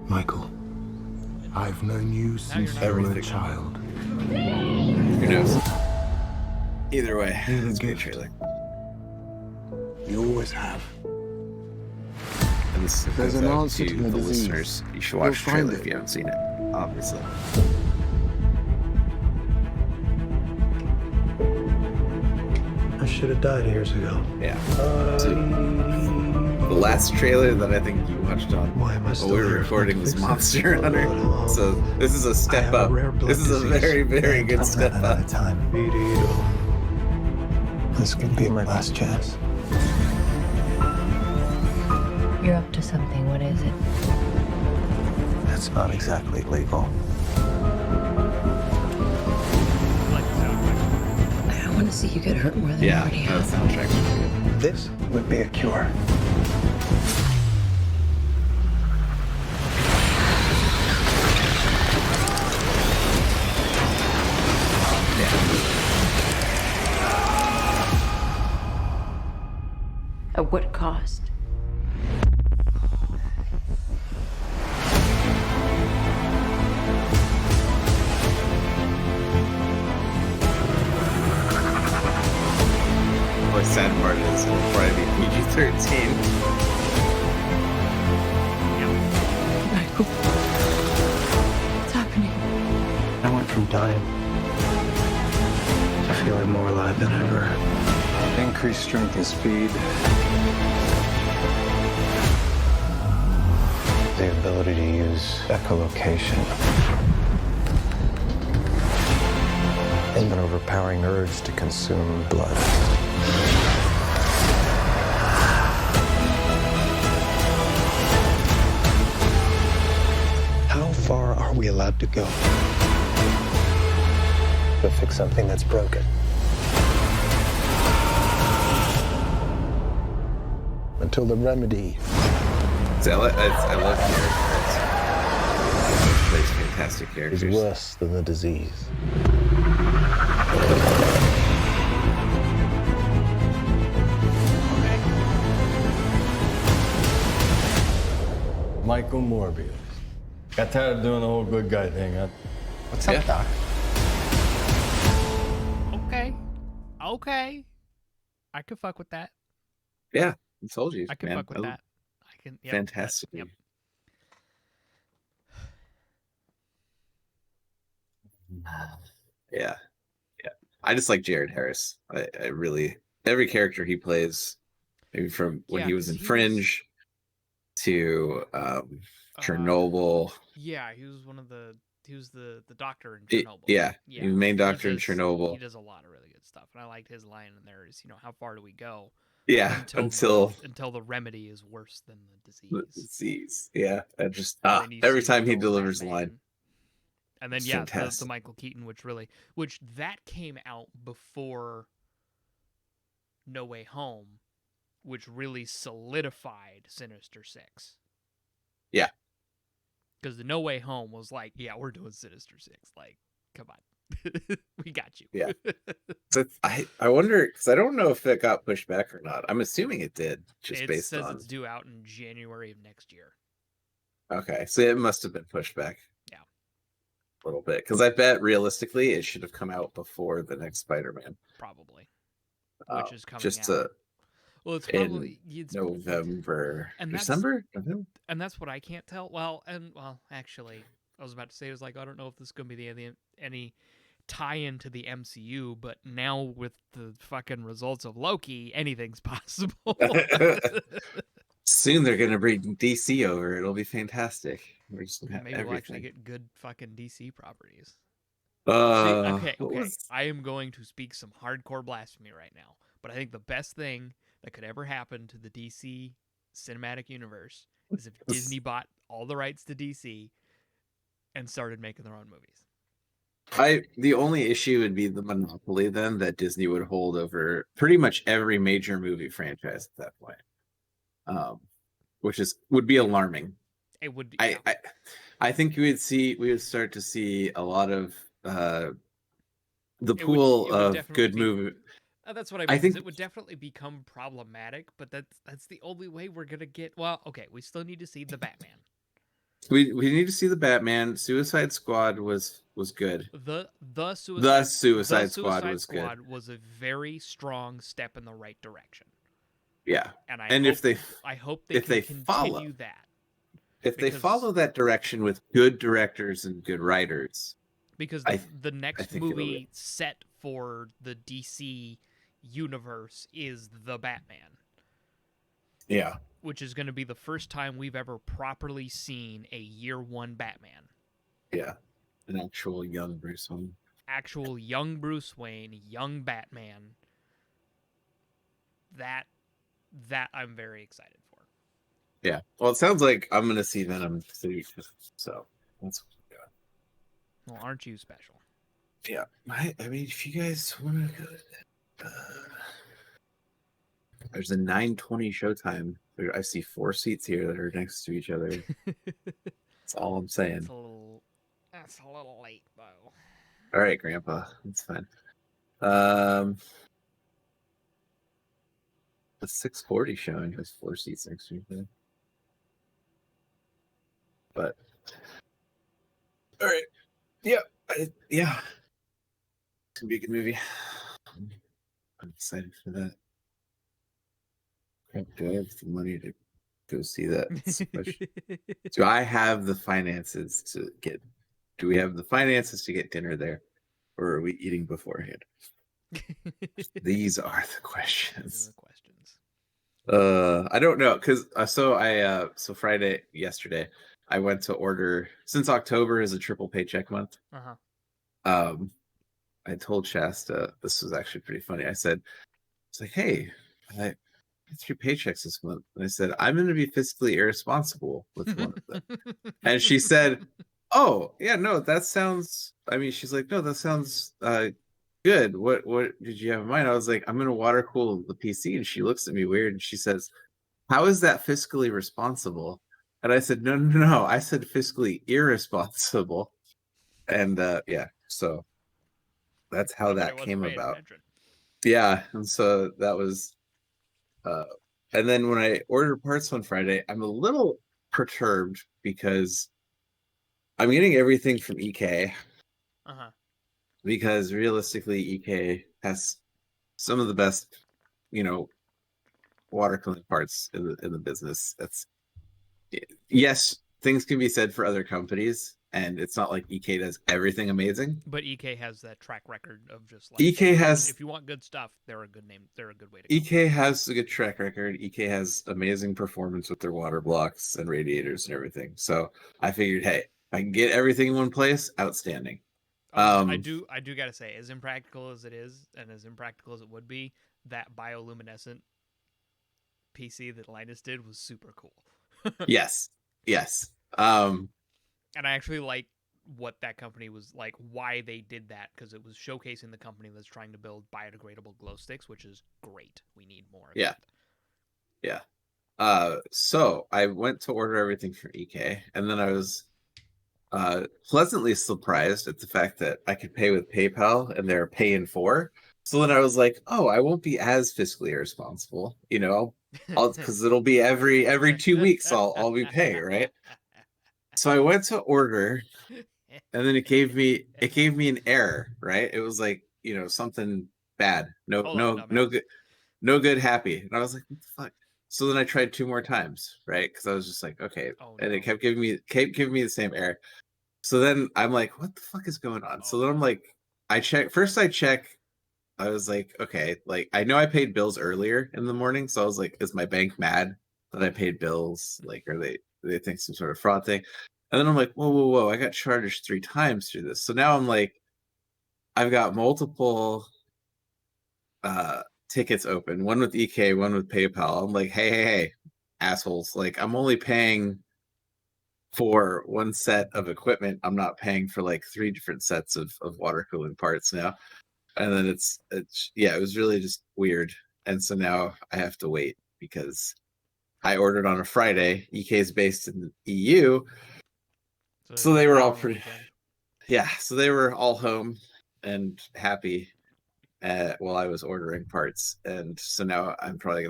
Speaker 3: Michael, I've known you since you were a child.
Speaker 1: Who knows? Either way, it's a good trailer.
Speaker 3: You always have.
Speaker 1: And this
Speaker 3: There's an answer to the disease.
Speaker 1: Listeners. You should watch the trailer if you haven't seen it, obviously.
Speaker 3: I should have died years ago.
Speaker 1: Yeah. So, the last trailer that I think you watched on while we were recording was Monster Hunter. So this is a step up. This is a very, very good step up.
Speaker 3: This could be my last chance.
Speaker 4: You're up to something. What is it?
Speaker 3: That's not exactly legal.
Speaker 4: I want to see you get hurt more than you already have.
Speaker 1: Soundtrack.
Speaker 3: This would be a cure.
Speaker 4: At what cost?
Speaker 1: The sad part is it'll probably be PG-13.
Speaker 4: Michael, what's happening?
Speaker 3: I went from dying to feeling more alive than ever. Increased strength and speed. The ability to use echolocation. And an overpowering urge to consume blood. How far are we allowed to go to fix something that's broken? Until the remedy.
Speaker 1: I love characters. Plays fantastic characters.
Speaker 3: Is worse than the disease.
Speaker 5: Michael Morbius. Got tired of doing the whole good guy thing, huh?
Speaker 3: What's up, Doc?
Speaker 2: Okay. I could fuck with that.
Speaker 1: Yeah, I told you.
Speaker 2: I can fuck with that. I can. Yep,
Speaker 1: Fantastic.
Speaker 2: Yep.
Speaker 1: Yeah. I just like Jared Harris. I really, every character he plays, maybe from when he was in Fringe to Chernobyl.
Speaker 2: Yeah, he was the doctor in Chernobyl.
Speaker 1: He was the main doctor in Chernobyl.
Speaker 2: He does a lot of really good stuff, and I liked his line in there. Is how far do we go?
Speaker 1: Yeah, until
Speaker 2: the remedy is worse than the disease.
Speaker 1: The disease. Yeah, I just every time he delivers a line.
Speaker 2: And then the Michael Keaton, which that came out before No Way Home, which really solidified Sinister Six.
Speaker 1: Yeah.
Speaker 2: Because the No Way Home was like, yeah, we're doing Sinister Six. Like, come on, we got you.
Speaker 1: Yeah. So I wonder, because I don't know if it got pushed back or not. I'm assuming it did, just
Speaker 2: It
Speaker 1: based
Speaker 2: says
Speaker 1: on.
Speaker 2: it's due out in January of next year.
Speaker 1: Okay, so it must have been pushed back.
Speaker 2: Yeah.
Speaker 1: A little bit, because I bet realistically it should have come out before the next Spider-Man.
Speaker 2: Probably. Which is coming
Speaker 1: just
Speaker 2: out. Well, it's probably
Speaker 1: November,
Speaker 2: and
Speaker 1: December, November.
Speaker 2: And that's what I can't tell. Well, actually, I was about to say, it was like, I don't know if this is going to be any tie-in to the MCU, but now with the fucking results of Loki, anything's possible.
Speaker 1: Soon they're going to bring DC over. It'll be fantastic. We're just gonna have
Speaker 2: Maybe
Speaker 1: everything.
Speaker 2: we'll actually get good fucking DC properties.
Speaker 1: Okay.
Speaker 2: I am going to speak some hardcore blasphemy right now, but I think the best thing that could ever happen to the DC cinematic universe is if Disney bought all the rights to DC and started making their own movies.
Speaker 1: The only issue would be the monopoly then that Disney would hold over pretty much every major movie franchise at that point, which would be alarming.
Speaker 2: It would.
Speaker 1: Yeah. I think we would start to see a lot of the pool of good movie.
Speaker 2: That's what I mean. I think it would definitely become problematic, but that's the only way we're gonna get. Well, okay, we still need to see the Batman.
Speaker 1: We need to see the Batman. Suicide Squad was good.
Speaker 2: The Suicide Squad was
Speaker 1: good.
Speaker 2: Was a very strong step in the right direction.
Speaker 1: Yeah,
Speaker 2: and
Speaker 1: I
Speaker 2: hope they continue
Speaker 1: follow
Speaker 2: that.
Speaker 1: If they follow that direction with good directors and good writers,
Speaker 2: because the next movie set for the DC universe is the Batman.
Speaker 1: Yeah.
Speaker 2: Which is going to be the first time we've ever properly seen a year one Batman.
Speaker 1: Yeah. An actual young Bruce Wayne.
Speaker 2: Actual young Bruce Wayne, young Batman. That I'm very excited for.
Speaker 1: Yeah. Well, it sounds like I'm going to see Venom 3, so that's what we're doing.
Speaker 2: Well, aren't you special?
Speaker 1: Yeah. I mean, if you guys want to go, there's a 9:20 showtime. I see 4 seats here that are next to each other. That's all I'm saying.
Speaker 2: That's a little late, though.
Speaker 1: All right, Grandpa. That's fine. The 6:40 showing has 4 seats next to each other. But all right, yeah. It's gonna be a good movie. I'm excited for that. Do I have the money to go see that? Do I have the finances to get? Do we have the finances to get dinner there, or are we eating beforehand? These are the questions. I don't know, because so Friday yesterday I went to order, since October is a triple paycheck month. I told Shasta, this was actually pretty funny. I said, it's like, hey, I got 3 paychecks this month. And I said, I'm going to be fiscally irresponsible with one of them. And she said, oh, yeah, no, that sounds, she's like, no, that sounds good. What did you have in mind? I was like, I'm going to water cool the PC. And she looks at me weird and she says, how is that fiscally responsible? And I said, no. I said fiscally irresponsible. And so that's how that came about. Yeah. And so that was, and then when I ordered parts on Friday, I'm a little perturbed because I'm getting everything from EK. Because realistically, EK has some of the best, water cooling parts in the business. Yes, things can be said for other companies, and it's not like EK does everything amazing.
Speaker 2: But EK has that track record of just like, if you want good stuff, they're a good name. They're a good way to go.
Speaker 1: EK has a good track record. EK has amazing performance with their water blocks and radiators and everything. So I figured, hey, I can get everything in one place. Outstanding.
Speaker 2: I do gotta say, as impractical as it is, and as impractical as it would be, that bioluminescent PC that Linus did was super cool.
Speaker 1: Yes.
Speaker 2: And I actually like what that company was like, why they did that, because it was showcasing the company that's trying to build biodegradable glow sticks, which is great. We need more of that.
Speaker 1: Yeah. So I went to order everything from EK, and then I was pleasantly surprised at the fact that I could pay with PayPal and they're pay in four. So then I was like, oh, I won't be as fiscally irresponsible, I'll because it'll be every 2 weeks I'll be paying, right? So I went to order, and then it gave me an error, right? It was like, something bad. No,
Speaker 2: Hold on,
Speaker 1: no,
Speaker 2: dumbass.
Speaker 1: no good, no good, happy. And I was like, what the fuck? So then I tried 2 more times, right? Because I was just like, okay.
Speaker 2: Oh,
Speaker 1: And
Speaker 2: no.
Speaker 1: it kept giving me the same error. So then I'm like, what the fuck is going on? So
Speaker 2: Oh,
Speaker 1: then I'm
Speaker 2: no.
Speaker 1: like, I check. I was like, okay, like I know I paid bills earlier in the morning. So I was like, is my bank mad that I paid bills? Like, are they think some sort of fraud thing? And then I'm like, whoa, whoa, whoa, I got charged 3 times through this. So now I'm like, I've got multiple tickets open, one with EK, one with PayPal. I'm like, hey, assholes. Like, I'm only paying for one set of equipment. I'm not paying for like 3 different sets of water cooling parts now. And then it's yeah, it was really just weird. And so now I have to wait because I ordered on a Friday. EK is based in the EU. So they were all
Speaker 2: long
Speaker 1: pretty
Speaker 2: weekend.
Speaker 1: yeah, so they were all home and happy while I was ordering parts. And so now I'll probably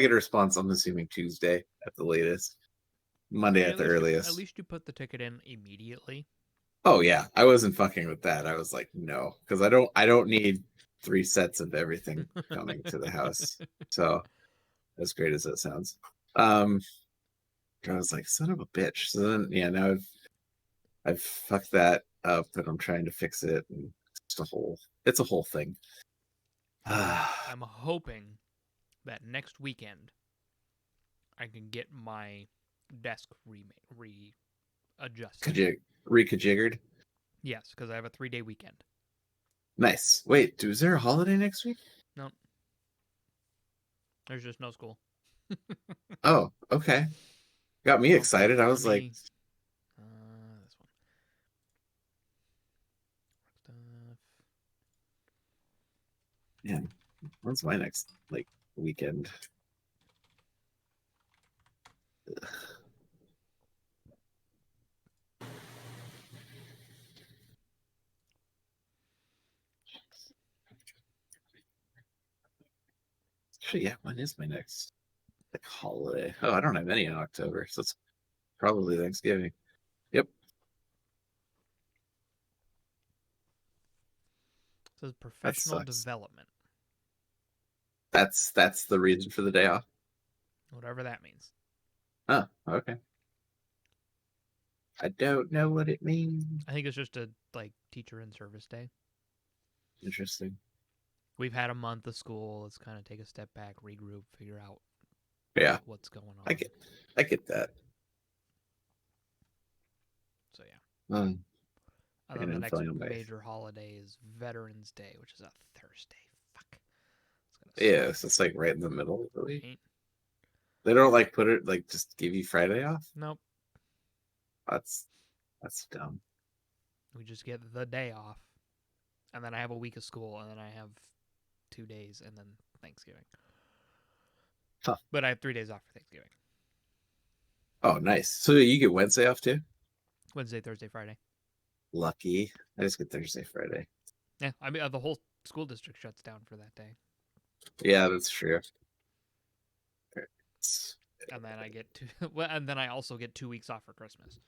Speaker 1: get a response, I'm assuming Tuesday at the latest. Monday
Speaker 2: I mean,
Speaker 1: at the
Speaker 2: at
Speaker 1: earliest.
Speaker 2: least you put the ticket in immediately.
Speaker 1: Oh yeah, I wasn't fucking with that. I was like, no, because I don't need 3 sets of everything coming to the house. So as great as that sounds, I was like, son of a bitch. So then yeah, now I've fucked that up, and I'm trying to fix it, and it's a whole thing.
Speaker 2: I'm hoping that next weekend I can get my desk readjusted.
Speaker 1: Recajiggered.
Speaker 2: Yes, because I have a 3-day weekend.
Speaker 1: Nice. Wait, is there a holiday next week?
Speaker 2: No, there's just no school.
Speaker 1: Oh, okay. Got me excited. I was like,
Speaker 2: this one. Stuff.
Speaker 1: yeah, when's my next like weekend? Ugh. Actually, yeah, when is my next like holiday? Oh, I don't have any in October, so it's probably Thanksgiving. Yep.
Speaker 2: It says professional
Speaker 1: sucks.
Speaker 2: development,
Speaker 1: That's the reason for the day off.
Speaker 2: whatever that means.
Speaker 1: Oh, okay. I don't know what it means.
Speaker 2: I think it's just a teacher in service day.
Speaker 1: Interesting.
Speaker 2: We've had a month of school. Let's kind of take a step back, regroup, figure out
Speaker 1: Yeah,
Speaker 2: what's going on.
Speaker 1: I get that.
Speaker 2: So yeah.
Speaker 1: Um,
Speaker 2: And then the
Speaker 1: I'm
Speaker 2: next
Speaker 1: feeling my-
Speaker 2: major holiday is Veterans Day, which is a Thursday. Fuck.
Speaker 1: Yeah, so it's like right in the middle of the week.
Speaker 2: Ain't-
Speaker 1: They don't like put it like just give you Friday off.
Speaker 2: Nope.
Speaker 1: That's dumb.
Speaker 2: We just get the day off, and then I have a week of school, and then I have 2 days, and then Thanksgiving.
Speaker 1: Huh.
Speaker 2: But I have 3 days off for Thanksgiving.
Speaker 1: Oh, nice. So you get Wednesday off too?
Speaker 2: Wednesday, Thursday, Friday.
Speaker 1: Lucky. I just get Thursday, Friday.
Speaker 2: Yeah, I mean the whole school district shuts down for that day,
Speaker 1: Yeah, that's true.
Speaker 2: and then I get and then I also get 2 weeks off for Christmas.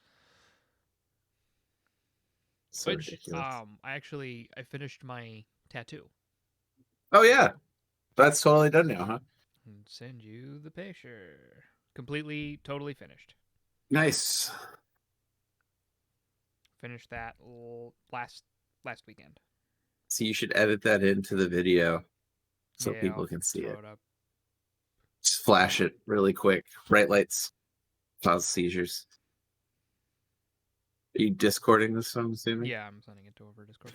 Speaker 1: So
Speaker 2: Which
Speaker 1: ridiculous.
Speaker 2: I finished my tattoo.
Speaker 1: Oh yeah, that's totally done now, huh?
Speaker 2: And send you the picture. Completely, totally finished.
Speaker 1: Nice.
Speaker 2: Finished that last weekend.
Speaker 1: So you should edit that into the video so
Speaker 2: Yeah,
Speaker 1: people
Speaker 2: I'll
Speaker 1: can see
Speaker 2: throw
Speaker 1: it.
Speaker 2: up.
Speaker 1: Just flash it really quick. Bright lights cause seizures. Are you discording this, I'm assuming?
Speaker 2: Yeah, I'm sending it to over Discord.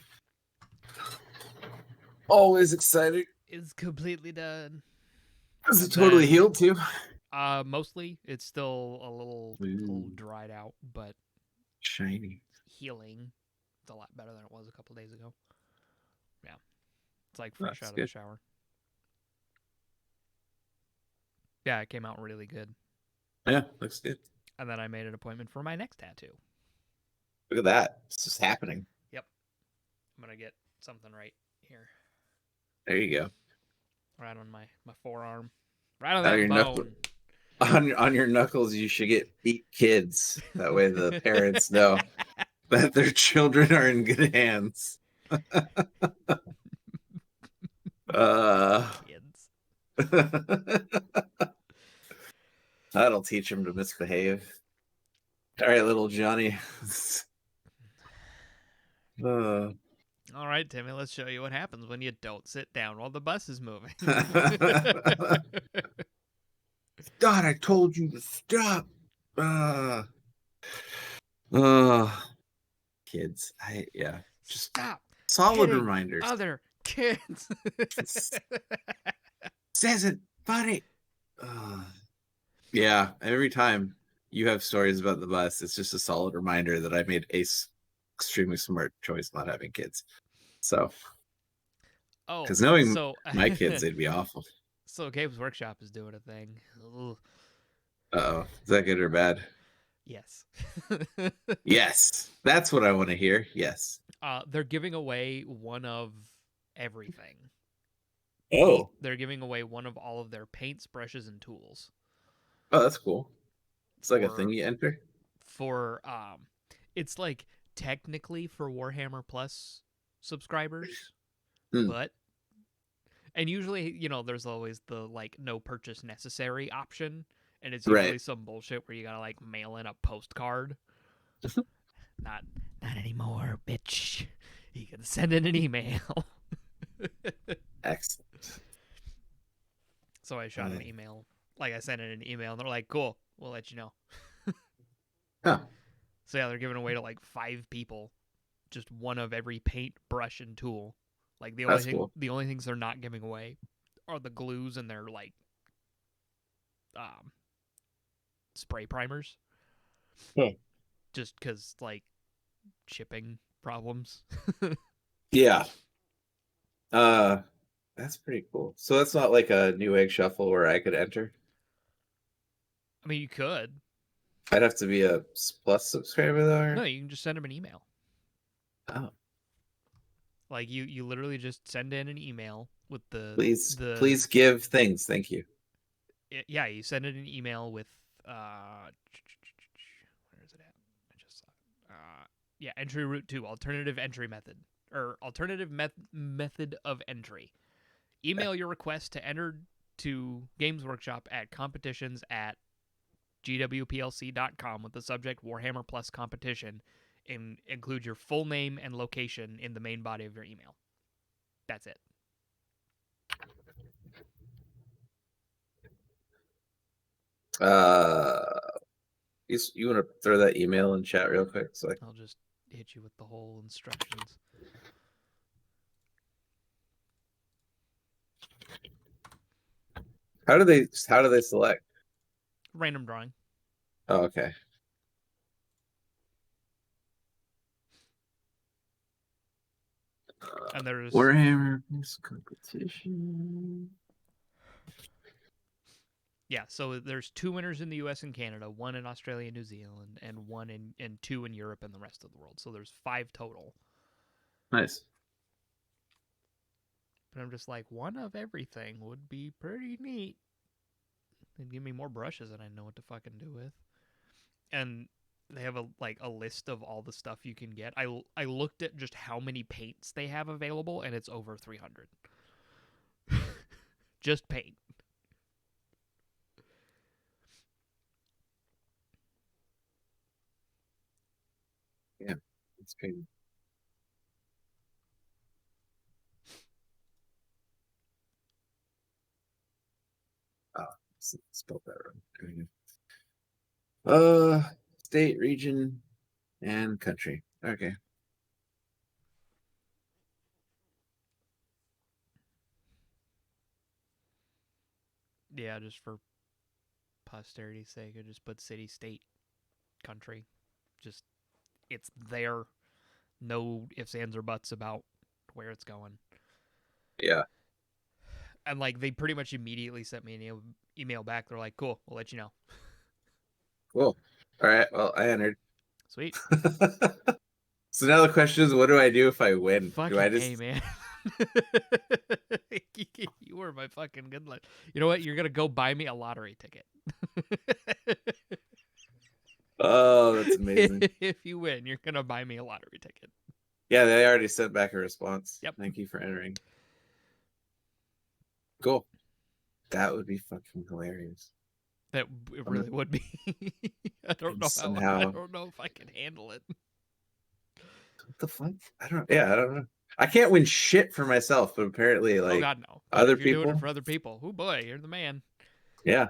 Speaker 1: Always exciting.
Speaker 2: It's completely done.
Speaker 1: Is it
Speaker 2: And
Speaker 1: totally
Speaker 2: then-
Speaker 1: healed too?
Speaker 2: Mostly it's still a little
Speaker 1: Ooh.
Speaker 2: dried out, but
Speaker 1: Shiny.
Speaker 2: healing. It's a lot better than it was a couple days ago. Yeah, it's like fresh
Speaker 1: That's
Speaker 2: out of the
Speaker 1: good.
Speaker 2: shower. Yeah, it came out really good.
Speaker 1: Yeah, looks good.
Speaker 2: And then I made an appointment for my next tattoo.
Speaker 1: Look at that. It's just happening.
Speaker 2: Yep. I'm gonna get something right here.
Speaker 1: There you go.
Speaker 2: Right on my forearm. Right on
Speaker 1: Out of
Speaker 2: that
Speaker 1: your
Speaker 2: bone.
Speaker 1: knuckle. On your knuckles, you should get beat kids. That way the parents know that their children are in good hands.
Speaker 2: Kids.
Speaker 1: That'll teach them to misbehave. All right, little Johnny.
Speaker 2: All right, Timmy, let's show you what happens when you don't sit down while the bus is moving.
Speaker 1: God, I told you to stop. Kids. Just
Speaker 2: stop.
Speaker 1: solid
Speaker 2: hitting
Speaker 1: reminders.
Speaker 2: Other kids.
Speaker 1: Says funny. Yeah, every time you have stories about the bus, it's just a solid reminder that I made extremely smart choice not having kids. So, because knowing my kids, they'd be awful.
Speaker 2: So Gabe's Workshop is doing a thing. Ugh.
Speaker 1: Uh-oh. Is that good or bad?
Speaker 2: Yes.
Speaker 1: Yes. That's what I want to hear. Yes.
Speaker 2: They're giving away one of everything.
Speaker 1: Oh.
Speaker 2: They're giving away one of all of their paints, brushes, and tools.
Speaker 1: Oh, that's cool. It's like a thing you enter?
Speaker 2: It's like technically for Warhammer Plus subscribers, and usually, there's always the like no purchase necessary option, and it's usually some bullshit where you gotta like mail in a postcard. Not anymore, bitch. You can send in an email.
Speaker 1: Excellent.
Speaker 2: So I shot an email. Like I sent in an email, and they're like, "Cool, we'll let you know."
Speaker 1: Huh.
Speaker 2: So yeah, they're giving away to like 5 people, just one of every paint, brush, and tool. Like the only things they're not giving away are the glues and their like spray primers. Just because like shipping problems.
Speaker 1: Yeah. That's pretty cool. So that's not like a New Egg Shuffle where I could enter?
Speaker 2: I mean, you could.
Speaker 1: I'd have to be a Plus subscriber though? Or?
Speaker 2: No, you can just send them an email.
Speaker 1: Oh.
Speaker 2: Like you literally just send in an email with
Speaker 1: Please give things. Thank you.
Speaker 2: Yeah, you send in an email with where is it at? I just saw it. Entry route 2, alternative entry method or alternative method of entry. Email your request to enter to Games Workshop at competitions@gwplc.com with the subject Warhammer Plus competition. And include your full name and location in the main body of your email. That's it.
Speaker 1: You want to throw that email in chat real quick? So
Speaker 2: I'll just hit you with the whole instructions.
Speaker 1: How do they select?
Speaker 2: Random drawing.
Speaker 1: Oh, okay.
Speaker 2: And there's
Speaker 1: Warhammer competition.
Speaker 2: Yeah, so there's 2 winners in the U.S. and Canada, 1 in Australia and New Zealand, and 2 in Europe and the rest of the world. So there's 5 total.
Speaker 1: Nice.
Speaker 2: But I'm just like, one of everything would be pretty neat. They'd give me more brushes than I know what to fucking do with. And they have a list of all the stuff you can get. I looked at just how many paints they have available, and it's over 300. Just paint.
Speaker 1: Yeah, it's crazy. Oh, spelled that wrong. State, region, and country. Okay.
Speaker 2: Yeah, just for posterity's sake, I just put city, state, country. Just, it's there. No ifs, ands, or buts about where it's going.
Speaker 1: Yeah.
Speaker 2: And like they pretty much immediately sent me an email back. They're like, "Cool, we'll let you know."
Speaker 1: Cool. All right. Well, I entered.
Speaker 2: Sweet.
Speaker 1: So now the question is, what do I do if I win?
Speaker 2: Fucking
Speaker 1: Do I
Speaker 2: A, man. You were my fucking good luck. You know what? You're gonna go buy me a lottery ticket.
Speaker 1: Oh, that's amazing.
Speaker 2: If you win, you're gonna buy me a lottery ticket.
Speaker 1: Yeah, they already sent back a response.
Speaker 2: Yep.
Speaker 1: Thank you for entering. Cool. That would be fucking hilarious.
Speaker 2: That it really would be. I don't know how. I
Speaker 1: Somehow-
Speaker 2: don't know if I can handle it.
Speaker 1: What the fuck? I don't know. I can't win shit for myself, but apparently,
Speaker 2: Oh
Speaker 1: like,
Speaker 2: God, no. But
Speaker 1: other
Speaker 2: if you're doing
Speaker 1: people?
Speaker 2: it for other people, oh boy, you're the man.
Speaker 1: Yeah,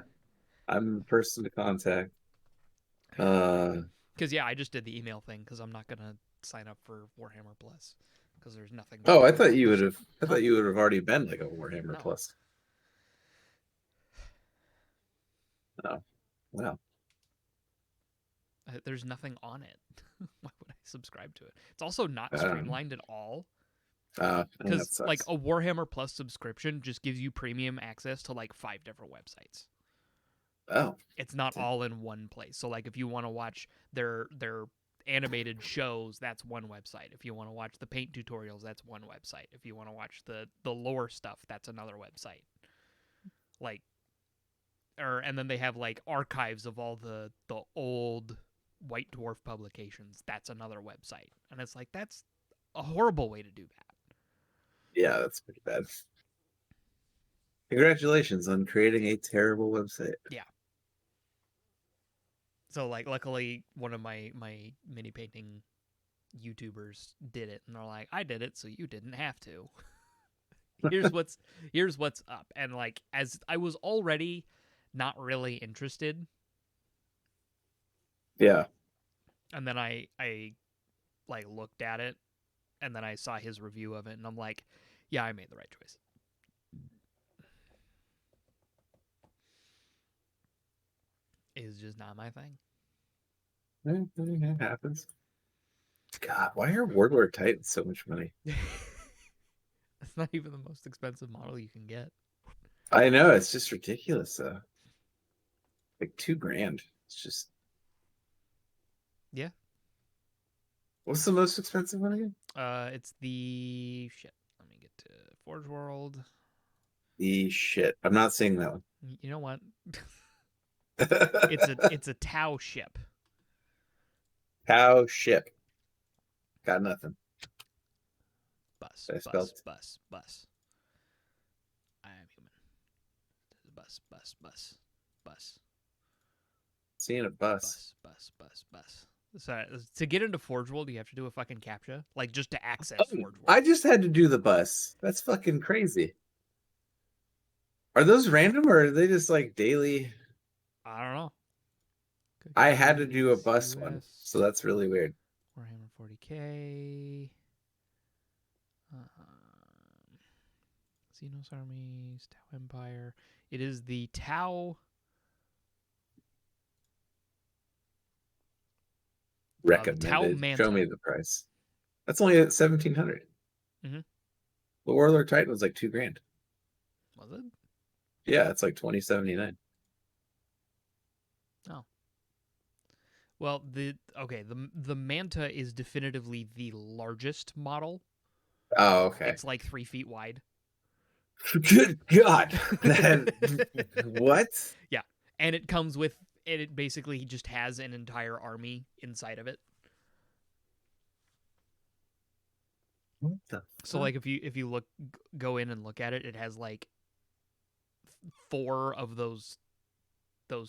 Speaker 1: I'm the person to contact.
Speaker 2: Because yeah, I just did the email thing because I'm not gonna sign up for Warhammer Plus because there's nothing.
Speaker 1: Oh, I thought you would have. I thought you would have already been like a Warhammer
Speaker 2: No.
Speaker 1: Plus. Oh, wow.
Speaker 2: There's nothing on it. Why would I subscribe to it? It's also not
Speaker 1: Um,
Speaker 2: streamlined at all.
Speaker 1: That
Speaker 2: Because like
Speaker 1: sucks.
Speaker 2: a Warhammer Plus subscription just gives you premium access to like 5 different websites.
Speaker 1: Oh,
Speaker 2: It's not all in one place. So like if you want to watch their animated shows, that's one website. If you want to watch the paint tutorials, that's one website. If you want to watch the lore stuff, that's another website. Like and then they have like archives of all the old White Dwarf publications. That's another website. And it's like that's a horrible way to do that.
Speaker 1: yeah, that's pretty bad. Congratulations on creating a terrible website.
Speaker 2: So like luckily one of my mini painting YouTubers did it and they're like, I did it so you didn't have to. here's what's up. And like as I was already not really interested,
Speaker 1: Yeah.
Speaker 2: and then I like looked at it and then I saw his review of it and I'm like, yeah, I made the right choice. It's just not my thing.
Speaker 1: It happens. God, why are Warlord Titans so much money?
Speaker 2: It's not even the most expensive model you can get.
Speaker 1: I know, it's just ridiculous though. Like $2,000. It's just.
Speaker 2: Yeah.
Speaker 1: What's the most expensive one again?
Speaker 2: It's the shit. Let me get to Forge World.
Speaker 1: The shit. I'm not seeing that one.
Speaker 2: You know what? It's a Tau ship.
Speaker 1: Cow ship. Got nothing.
Speaker 2: Bus.
Speaker 1: I
Speaker 2: Bus.
Speaker 1: spelled-
Speaker 2: Bus. Bus. I am human. Bus. Bus. Bus. Bus.
Speaker 1: Seeing a bus.
Speaker 2: Bus. Bus. Bus. Bus. So to get into Forge World, you have to do a fucking CAPTCHA, like just to access
Speaker 1: Oh,
Speaker 2: Forge World.
Speaker 1: I just had to do the bus. That's fucking crazy. Are those random or are they just like daily?
Speaker 2: I don't know.
Speaker 1: I had to do a bus
Speaker 2: US,
Speaker 1: one, so that's really weird.
Speaker 2: Warhammer 40k. Xenos armies, Tau Empire. It is the Tau.
Speaker 1: Recommended.
Speaker 2: Manta.
Speaker 1: Show me the price. That's only at 1,700.
Speaker 2: Mhm.
Speaker 1: The Warlord Titan was like $2,000.
Speaker 2: Was it?
Speaker 1: Yeah, it's like 2079.
Speaker 2: Well, the Manta is definitively the largest model.
Speaker 1: Oh, okay.
Speaker 2: It's like 3 feet wide.
Speaker 1: Good God. What?
Speaker 2: And it comes with it basically just has an entire army inside of it.
Speaker 1: What the
Speaker 2: So like if you go in and look at it, it has like 4 of those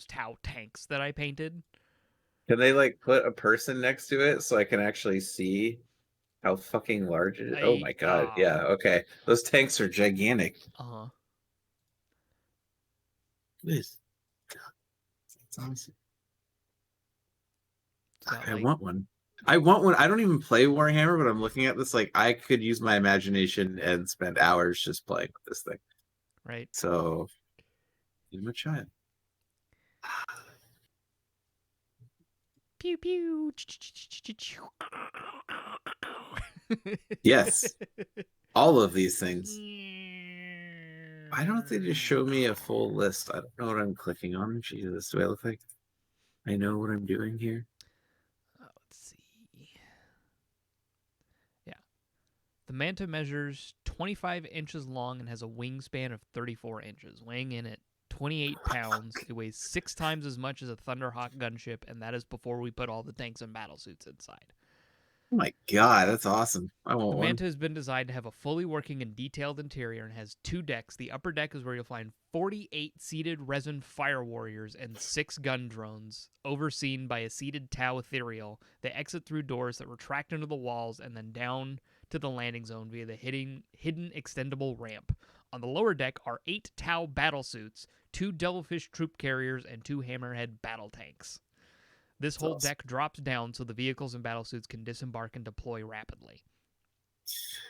Speaker 2: Tau tanks that I painted.
Speaker 1: Can they like put a person next to it so I can actually see how fucking large it is? Oh my God. Yeah, okay. Those tanks are gigantic.
Speaker 2: Uh-huh.
Speaker 1: Please. It's awesome.
Speaker 2: It's got,
Speaker 1: I
Speaker 2: like-
Speaker 1: want one. I want one. I don't even play Warhammer, but I'm looking at this like I could use my imagination and spend hours just playing with this thing.
Speaker 2: Right.
Speaker 1: So, give him a try.
Speaker 2: Pew pew.
Speaker 1: Yes. All of these things. Why don't they just show me a full list? I don't know what I'm clicking on. Jesus, do I look like I know what I'm doing here?
Speaker 2: Let's see. The Manta measures 25 inches long and has a wingspan of 34 inches, weighing in at 28 pounds. It weighs 6 times as much as a Thunderhawk gunship, and that is before we put all the tanks and battlesuits inside.
Speaker 1: Oh my god, that's awesome. I want
Speaker 2: The
Speaker 1: one.
Speaker 2: Manta has been designed to have a fully working and detailed interior and has 2 decks. The upper deck is where you'll find 48 seated resin fire warriors and 6 gun drones, overseen by a seated Tau ethereal. They exit through doors that retract into the walls and then down to the landing zone via the hidden extendable ramp. On the lower deck are 8 Tau battlesuits, 2 Devilfish troop carriers, and 2 Hammerhead battle tanks. This whole deck drops down so the vehicles and battlesuits can disembark and deploy rapidly.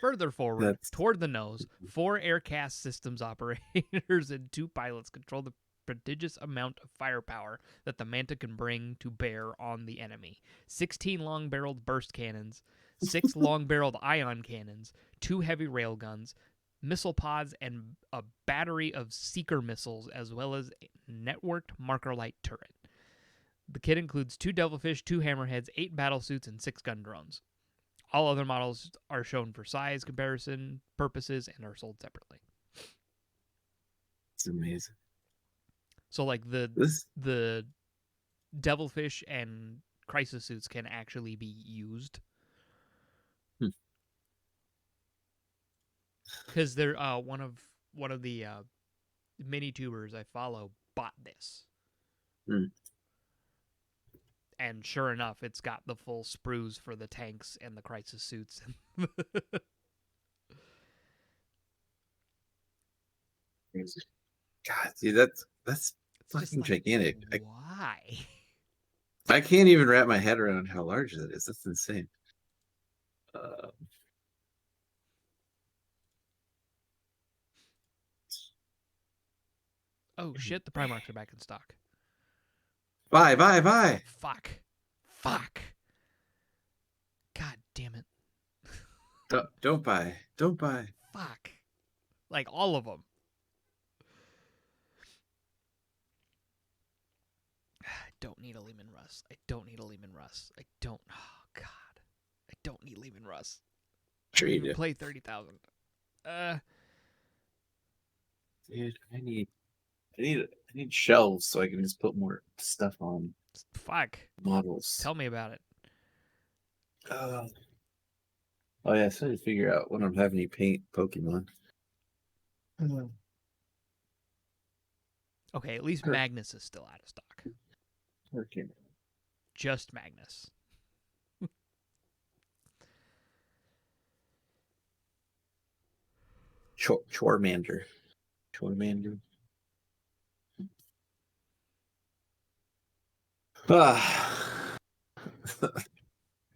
Speaker 2: Further forward, toward the nose, 4 aircast systems operators and 2 pilots control the prodigious amount of firepower that the Manta can bring to bear on the enemy. 16 long-barreled burst cannons, 6 long-barreled ion cannons, 2 heavy railguns, missile pods, and a battery of seeker missiles, as well as a networked marker light turret. The kit includes 2 Devilfish, 2 Hammerheads, 8 battlesuits, and 6 gun drones. All other models are shown for size comparison purposes and are sold separately.
Speaker 1: It's amazing.
Speaker 2: So, like, the Devilfish and Crisis suits can actually be used. Because they're one of the mini tubers I follow bought this. And sure enough, it's got the full sprues for the tanks and the Crisis suits.
Speaker 1: God, dude, that's
Speaker 2: It's
Speaker 1: fucking
Speaker 2: just like,
Speaker 1: gigantic.
Speaker 2: why?
Speaker 1: I can't even wrap my head around how large that is. That's insane.
Speaker 2: Oh shit! The Primarchs are back in stock.
Speaker 1: Buy.
Speaker 2: Fuck. God damn it.
Speaker 1: Don't buy.
Speaker 2: Fuck. Like, all of them. I don't need a Lehman Russ. Oh, God. I don't need Lehman Russ.
Speaker 1: Sure you
Speaker 2: I
Speaker 1: do.
Speaker 2: play 30,000.
Speaker 1: Dude, I need shelves so I can just put more stuff on
Speaker 2: Fuck.
Speaker 1: models.
Speaker 2: Tell me about it.
Speaker 1: Oh yeah, so I need to figure out when I'm having you paint Pokemon.
Speaker 2: Okay, at least Magnus is still out of stock.
Speaker 1: Okay.
Speaker 2: Just Magnus.
Speaker 1: Charmander.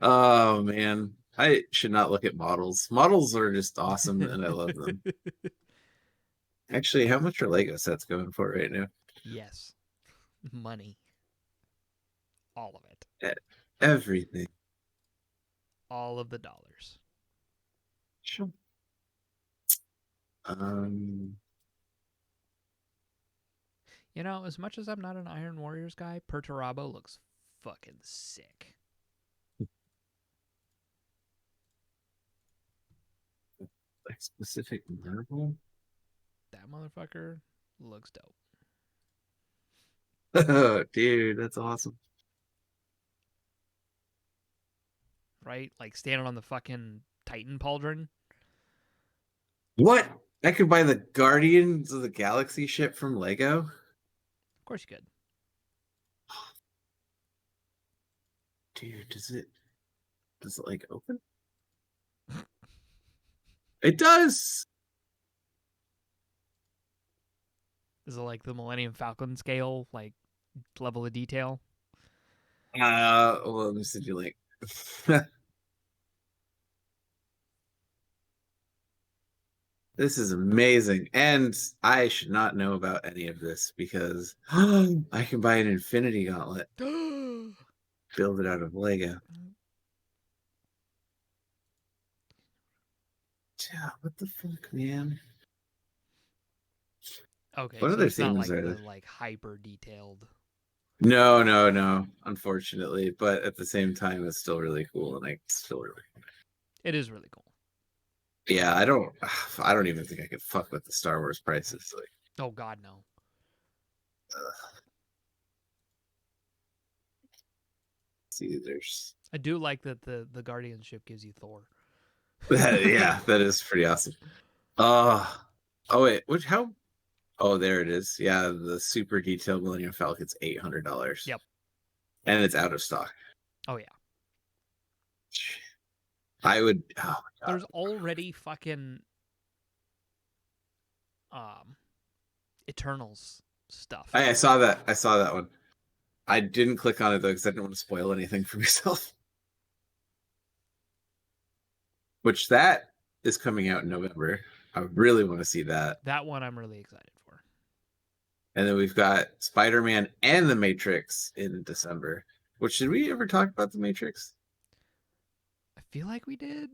Speaker 1: Oh man, I should not look at models. Models are just awesome, and I love them. Actually, how much are Lego sets going for right now?
Speaker 2: Yes. Money. All of it.
Speaker 1: Everything.
Speaker 2: All of the dollars.
Speaker 1: Sure.
Speaker 2: You know, as much as I'm not an Iron Warriors guy, Perturabo looks fucking sick.
Speaker 1: Like specific marble?
Speaker 2: That motherfucker looks dope.
Speaker 1: Oh, dude, that's awesome.
Speaker 2: Right? Like standing on the fucking Titan pauldron.
Speaker 1: What? I could buy the Guardians of the Galaxy ship from Lego?
Speaker 2: Of course you could.
Speaker 1: Dude, does it like open? It does.
Speaker 2: Is it like the Millennium Falcon scale, like level of detail?
Speaker 1: Well, let me send you a link. This is amazing. And I should not know about any of this because I can buy an Infinity Gauntlet. Build it out of Lego. Yeah, what the fuck, man?
Speaker 2: Okay,
Speaker 1: What
Speaker 2: so
Speaker 1: other
Speaker 2: it's not like
Speaker 1: things are
Speaker 2: the
Speaker 1: there?
Speaker 2: like hyper detailed.
Speaker 1: No, unfortunately. But at the same time, it's still really cool, and I still really.
Speaker 2: It is really cool.
Speaker 1: Yeah, I don't. I don't even think I could fuck with the Star Wars prices. Like,
Speaker 2: Oh God, no.
Speaker 1: see, there's.
Speaker 2: I do like that the Guardian ship gives you Thor.
Speaker 1: Yeah, that is pretty awesome. Oh wait, which how? Oh, there it is. Yeah, the super detailed Millennium Falcon's $800.
Speaker 2: Yep.
Speaker 1: And it's out of stock.
Speaker 2: Oh yeah.
Speaker 1: I would. Oh my God.
Speaker 2: There's already fucking Eternals stuff.
Speaker 1: I saw that. I saw that one. I didn't click on it though because I didn't want to spoil anything for myself. Which that is coming out in November. I really want to see that.
Speaker 2: That one I'm really excited for.
Speaker 1: And then we've got Spider-Man and The Matrix in December. Which, did we ever talk about The Matrix?
Speaker 2: I feel like we did.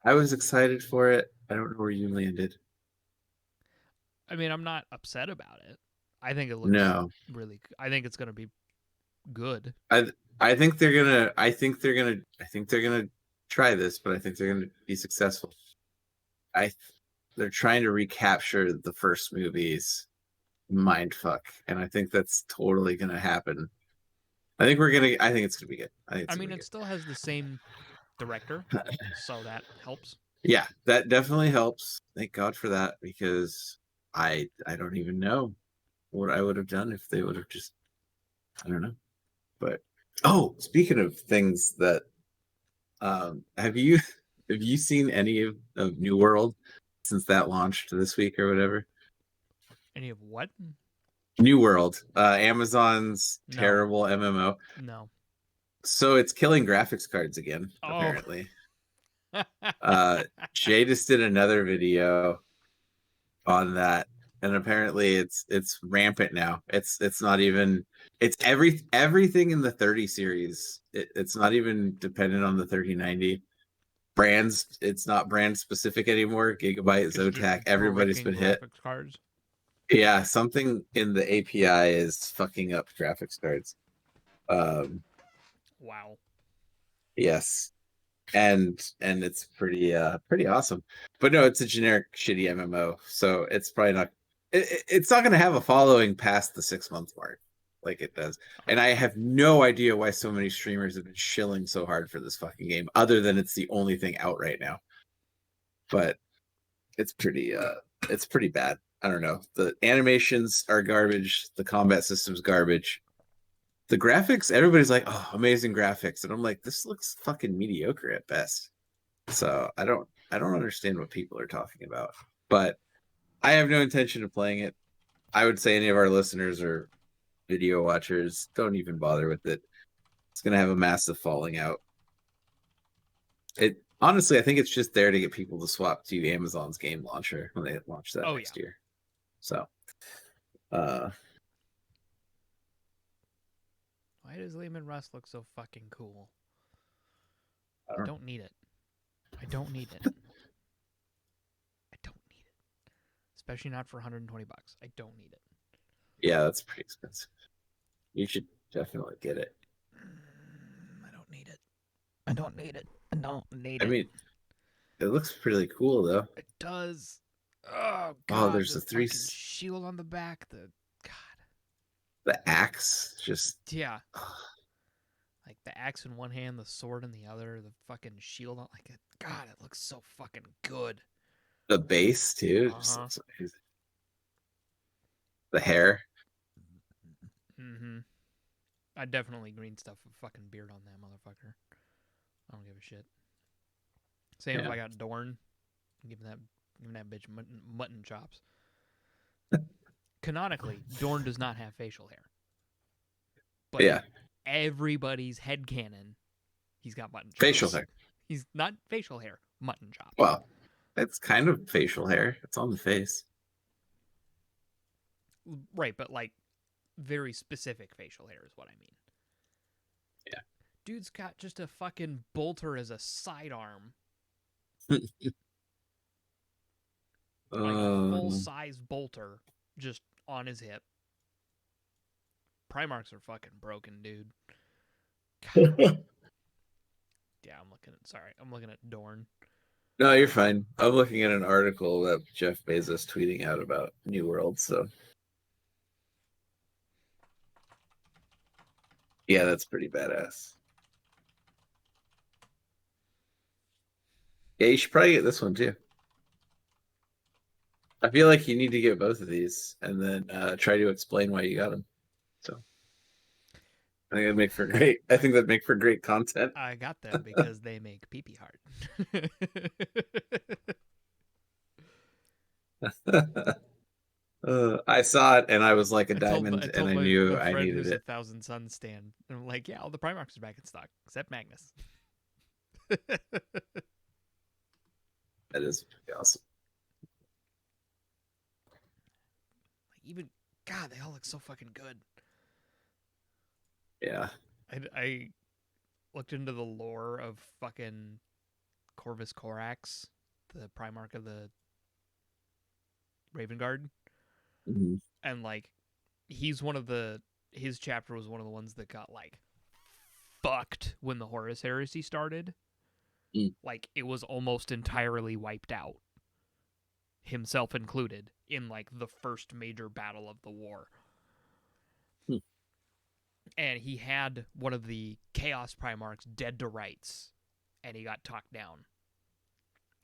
Speaker 1: I was excited for it. I don't know where you landed.
Speaker 2: I mean, I'm not upset about it. I think it looks really. I think it's gonna be good.
Speaker 1: I think they're gonna try this, but I think they're gonna be successful. They're trying to recapture the first movie's mindfuck, and I think that's totally gonna happen. I think it's gonna be good.
Speaker 2: I mean, it still has the same director, so that helps.
Speaker 1: Yeah, that definitely helps. Thank God for that, because I don't even know what I would have done if they would have just, I don't know. But speaking of things that have you seen any of New World since that launched this week or whatever?
Speaker 2: Any of what?
Speaker 1: New World, Amazon's
Speaker 2: No.
Speaker 1: terrible MMO.
Speaker 2: No.
Speaker 1: So it's killing graphics cards again, apparently. Jay just did another video on that, and apparently it's rampant now. It's not even, it's everything in the 30 series. It's not even dependent on the 3090 brands. It's not brand specific anymore. Gigabyte, Zotac, everybody's been hit.
Speaker 2: Cards.
Speaker 1: Yeah, something in the API is fucking up graphics cards.
Speaker 2: Wow.
Speaker 1: Yes. And it's pretty awesome. But no, it's a generic shitty MMO, so it's probably not it's not going to have a following past the 6-month mark like it does. And I have no idea why so many streamers have been shilling so hard for this fucking game, other than it's the only thing out right now. But it's pretty bad. I don't know. The animations are garbage, the combat system's garbage. The graphics, everybody's like, "Oh, amazing graphics," and I'm like, "This looks fucking mediocre at best." So I don't understand what people are talking about. But I have no intention of playing it. I would say any of our listeners or video watchers, don't even bother with it. It's gonna have a massive falling out. It honestly, I think it's just there to get people to swap to Amazon's game launcher when they launch that next year. So,
Speaker 2: why does Lehman Russ look so fucking cool?
Speaker 1: I
Speaker 2: don't need it. I don't need it. I don't need it. Especially not for $120. I don't need it.
Speaker 1: Yeah, that's pretty expensive. You should definitely get it.
Speaker 2: I don't need it. I don't need it. I don't need it.
Speaker 1: I mean, it looks pretty cool though.
Speaker 2: It does. Oh God!
Speaker 1: Oh, there's the three
Speaker 2: shield on the back.
Speaker 1: The axe, just
Speaker 2: yeah. Like the axe in one hand, the sword in the other, the fucking shield on. Like, God, it looks so fucking good.
Speaker 1: The base too. The hair.
Speaker 2: Mm-hmm. I definitely green stuff a fucking beard on that motherfucker. I don't give a shit. Same if I got Dorn, giving that bitch mutton chops. Canonically, Dorn does not have facial hair. But everybody's headcanon, he's got mutton chops.
Speaker 1: Facial hair.
Speaker 2: He's not facial hair, mutton chops.
Speaker 1: Well, it's kind of facial hair. It's on the face.
Speaker 2: Right, but like very specific facial hair is what I mean.
Speaker 1: Yeah.
Speaker 2: Dude's got just a fucking bolter as a sidearm. Like a full-size bolter just on his hip. Primarchs are fucking broken, dude. Yeah, I'm looking at Dorn.
Speaker 1: No, you're fine. I'm looking at an article that Jeff Bezos tweeting out about New World, so yeah, that's pretty badass. Yeah, you should probably get this one too. I feel like you need to get both of these and then try to explain why you got them. So I think that'd make for great. I think that'd make for great content.
Speaker 2: I got them because they make pee-pee hard.
Speaker 1: I saw it and I was like a
Speaker 2: I
Speaker 1: diamond, and
Speaker 2: told
Speaker 1: I
Speaker 2: my
Speaker 1: knew
Speaker 2: friend
Speaker 1: I needed
Speaker 2: who's a
Speaker 1: it.
Speaker 2: Thousand Suns stan, and I'm like, yeah, all the Primarchs are back in stock except Magnus.
Speaker 1: That is pretty awesome.
Speaker 2: Like, even God, they all look so fucking good.
Speaker 1: Yeah.
Speaker 2: I looked into the lore of fucking Corvus Corax, the Primarch of the Raven Guard,
Speaker 1: Mm-hmm.
Speaker 2: and like he's one of the his chapter was one of the ones that got like fucked when the Horus Heresy started. Like it was almost entirely wiped out, himself included, in like the first major battle of the war. And he had one of the Chaos Primarchs dead to rights, and he got talked down.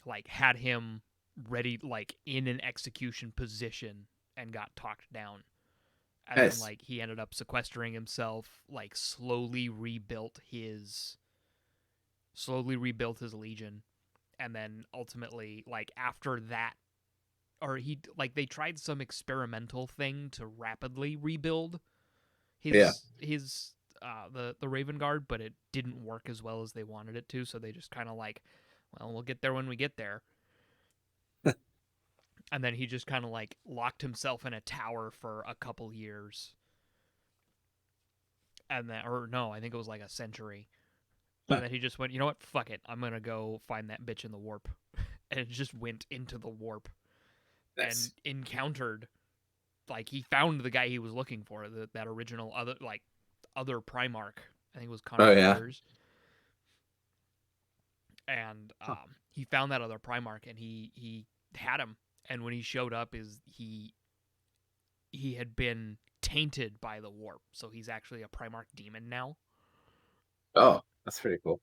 Speaker 2: Like, had him ready, like, in an execution position, and got talked down. And
Speaker 1: Nice.
Speaker 2: then, like, he ended up sequestering himself, like, slowly rebuilt his legion, and then ultimately, like, after that, or they tried some experimental thing to rapidly rebuild the Raven Guard, but it didn't work as well as they wanted it to, so they just kind of like, well, we'll get there when we get there. And then he just kind of like locked himself in a tower for a couple years. And then, or no, I think it was like a century. And then he just went, you know what, fuck it, I'm gonna go find that bitch in the warp. And it just went into the warp.
Speaker 1: Nice.
Speaker 2: And encountered, like, he found the guy he was looking for, that original other Primarch. I think it was Connor Peters. And he found that other Primarch, and he had him. And when he showed up, he had been tainted by the warp, so he's actually a Primarch demon now.
Speaker 1: Oh, that's pretty cool.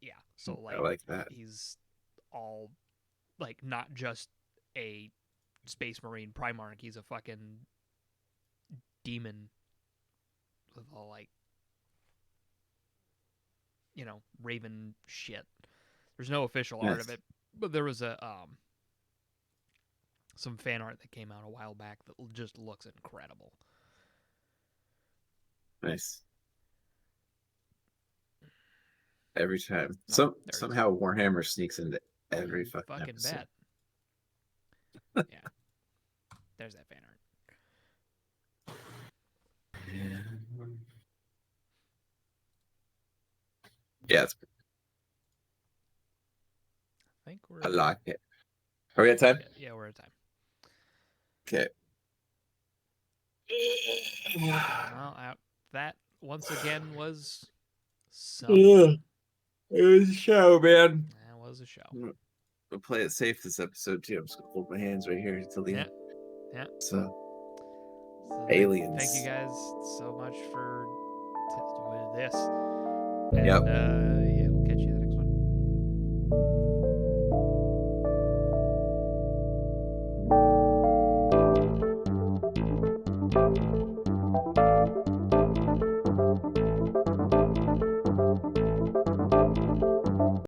Speaker 2: Yeah, so like,
Speaker 1: I like that.
Speaker 2: he's all like not just a Space Marine Primarch, he's a fucking demon with all like, you know, Raven shit. There's no official art of it, but there was a some fan art that came out a while back that just looks incredible.
Speaker 1: Nice. Every time. Somehow Warhammer sneaks into every fucking episode.
Speaker 2: Bet. Yeah. There's that fan art.
Speaker 1: Yeah, I like it. Are we at time?
Speaker 2: Yeah, we're at time.
Speaker 1: Okay.
Speaker 2: Well, that once again was
Speaker 1: it was a show, man.
Speaker 2: That was a show.
Speaker 1: We'll play it safe this episode too. I'm just gonna hold my hands right here until the end.
Speaker 2: Yeah.
Speaker 1: So aliens.
Speaker 2: Thank you guys so much for this. And,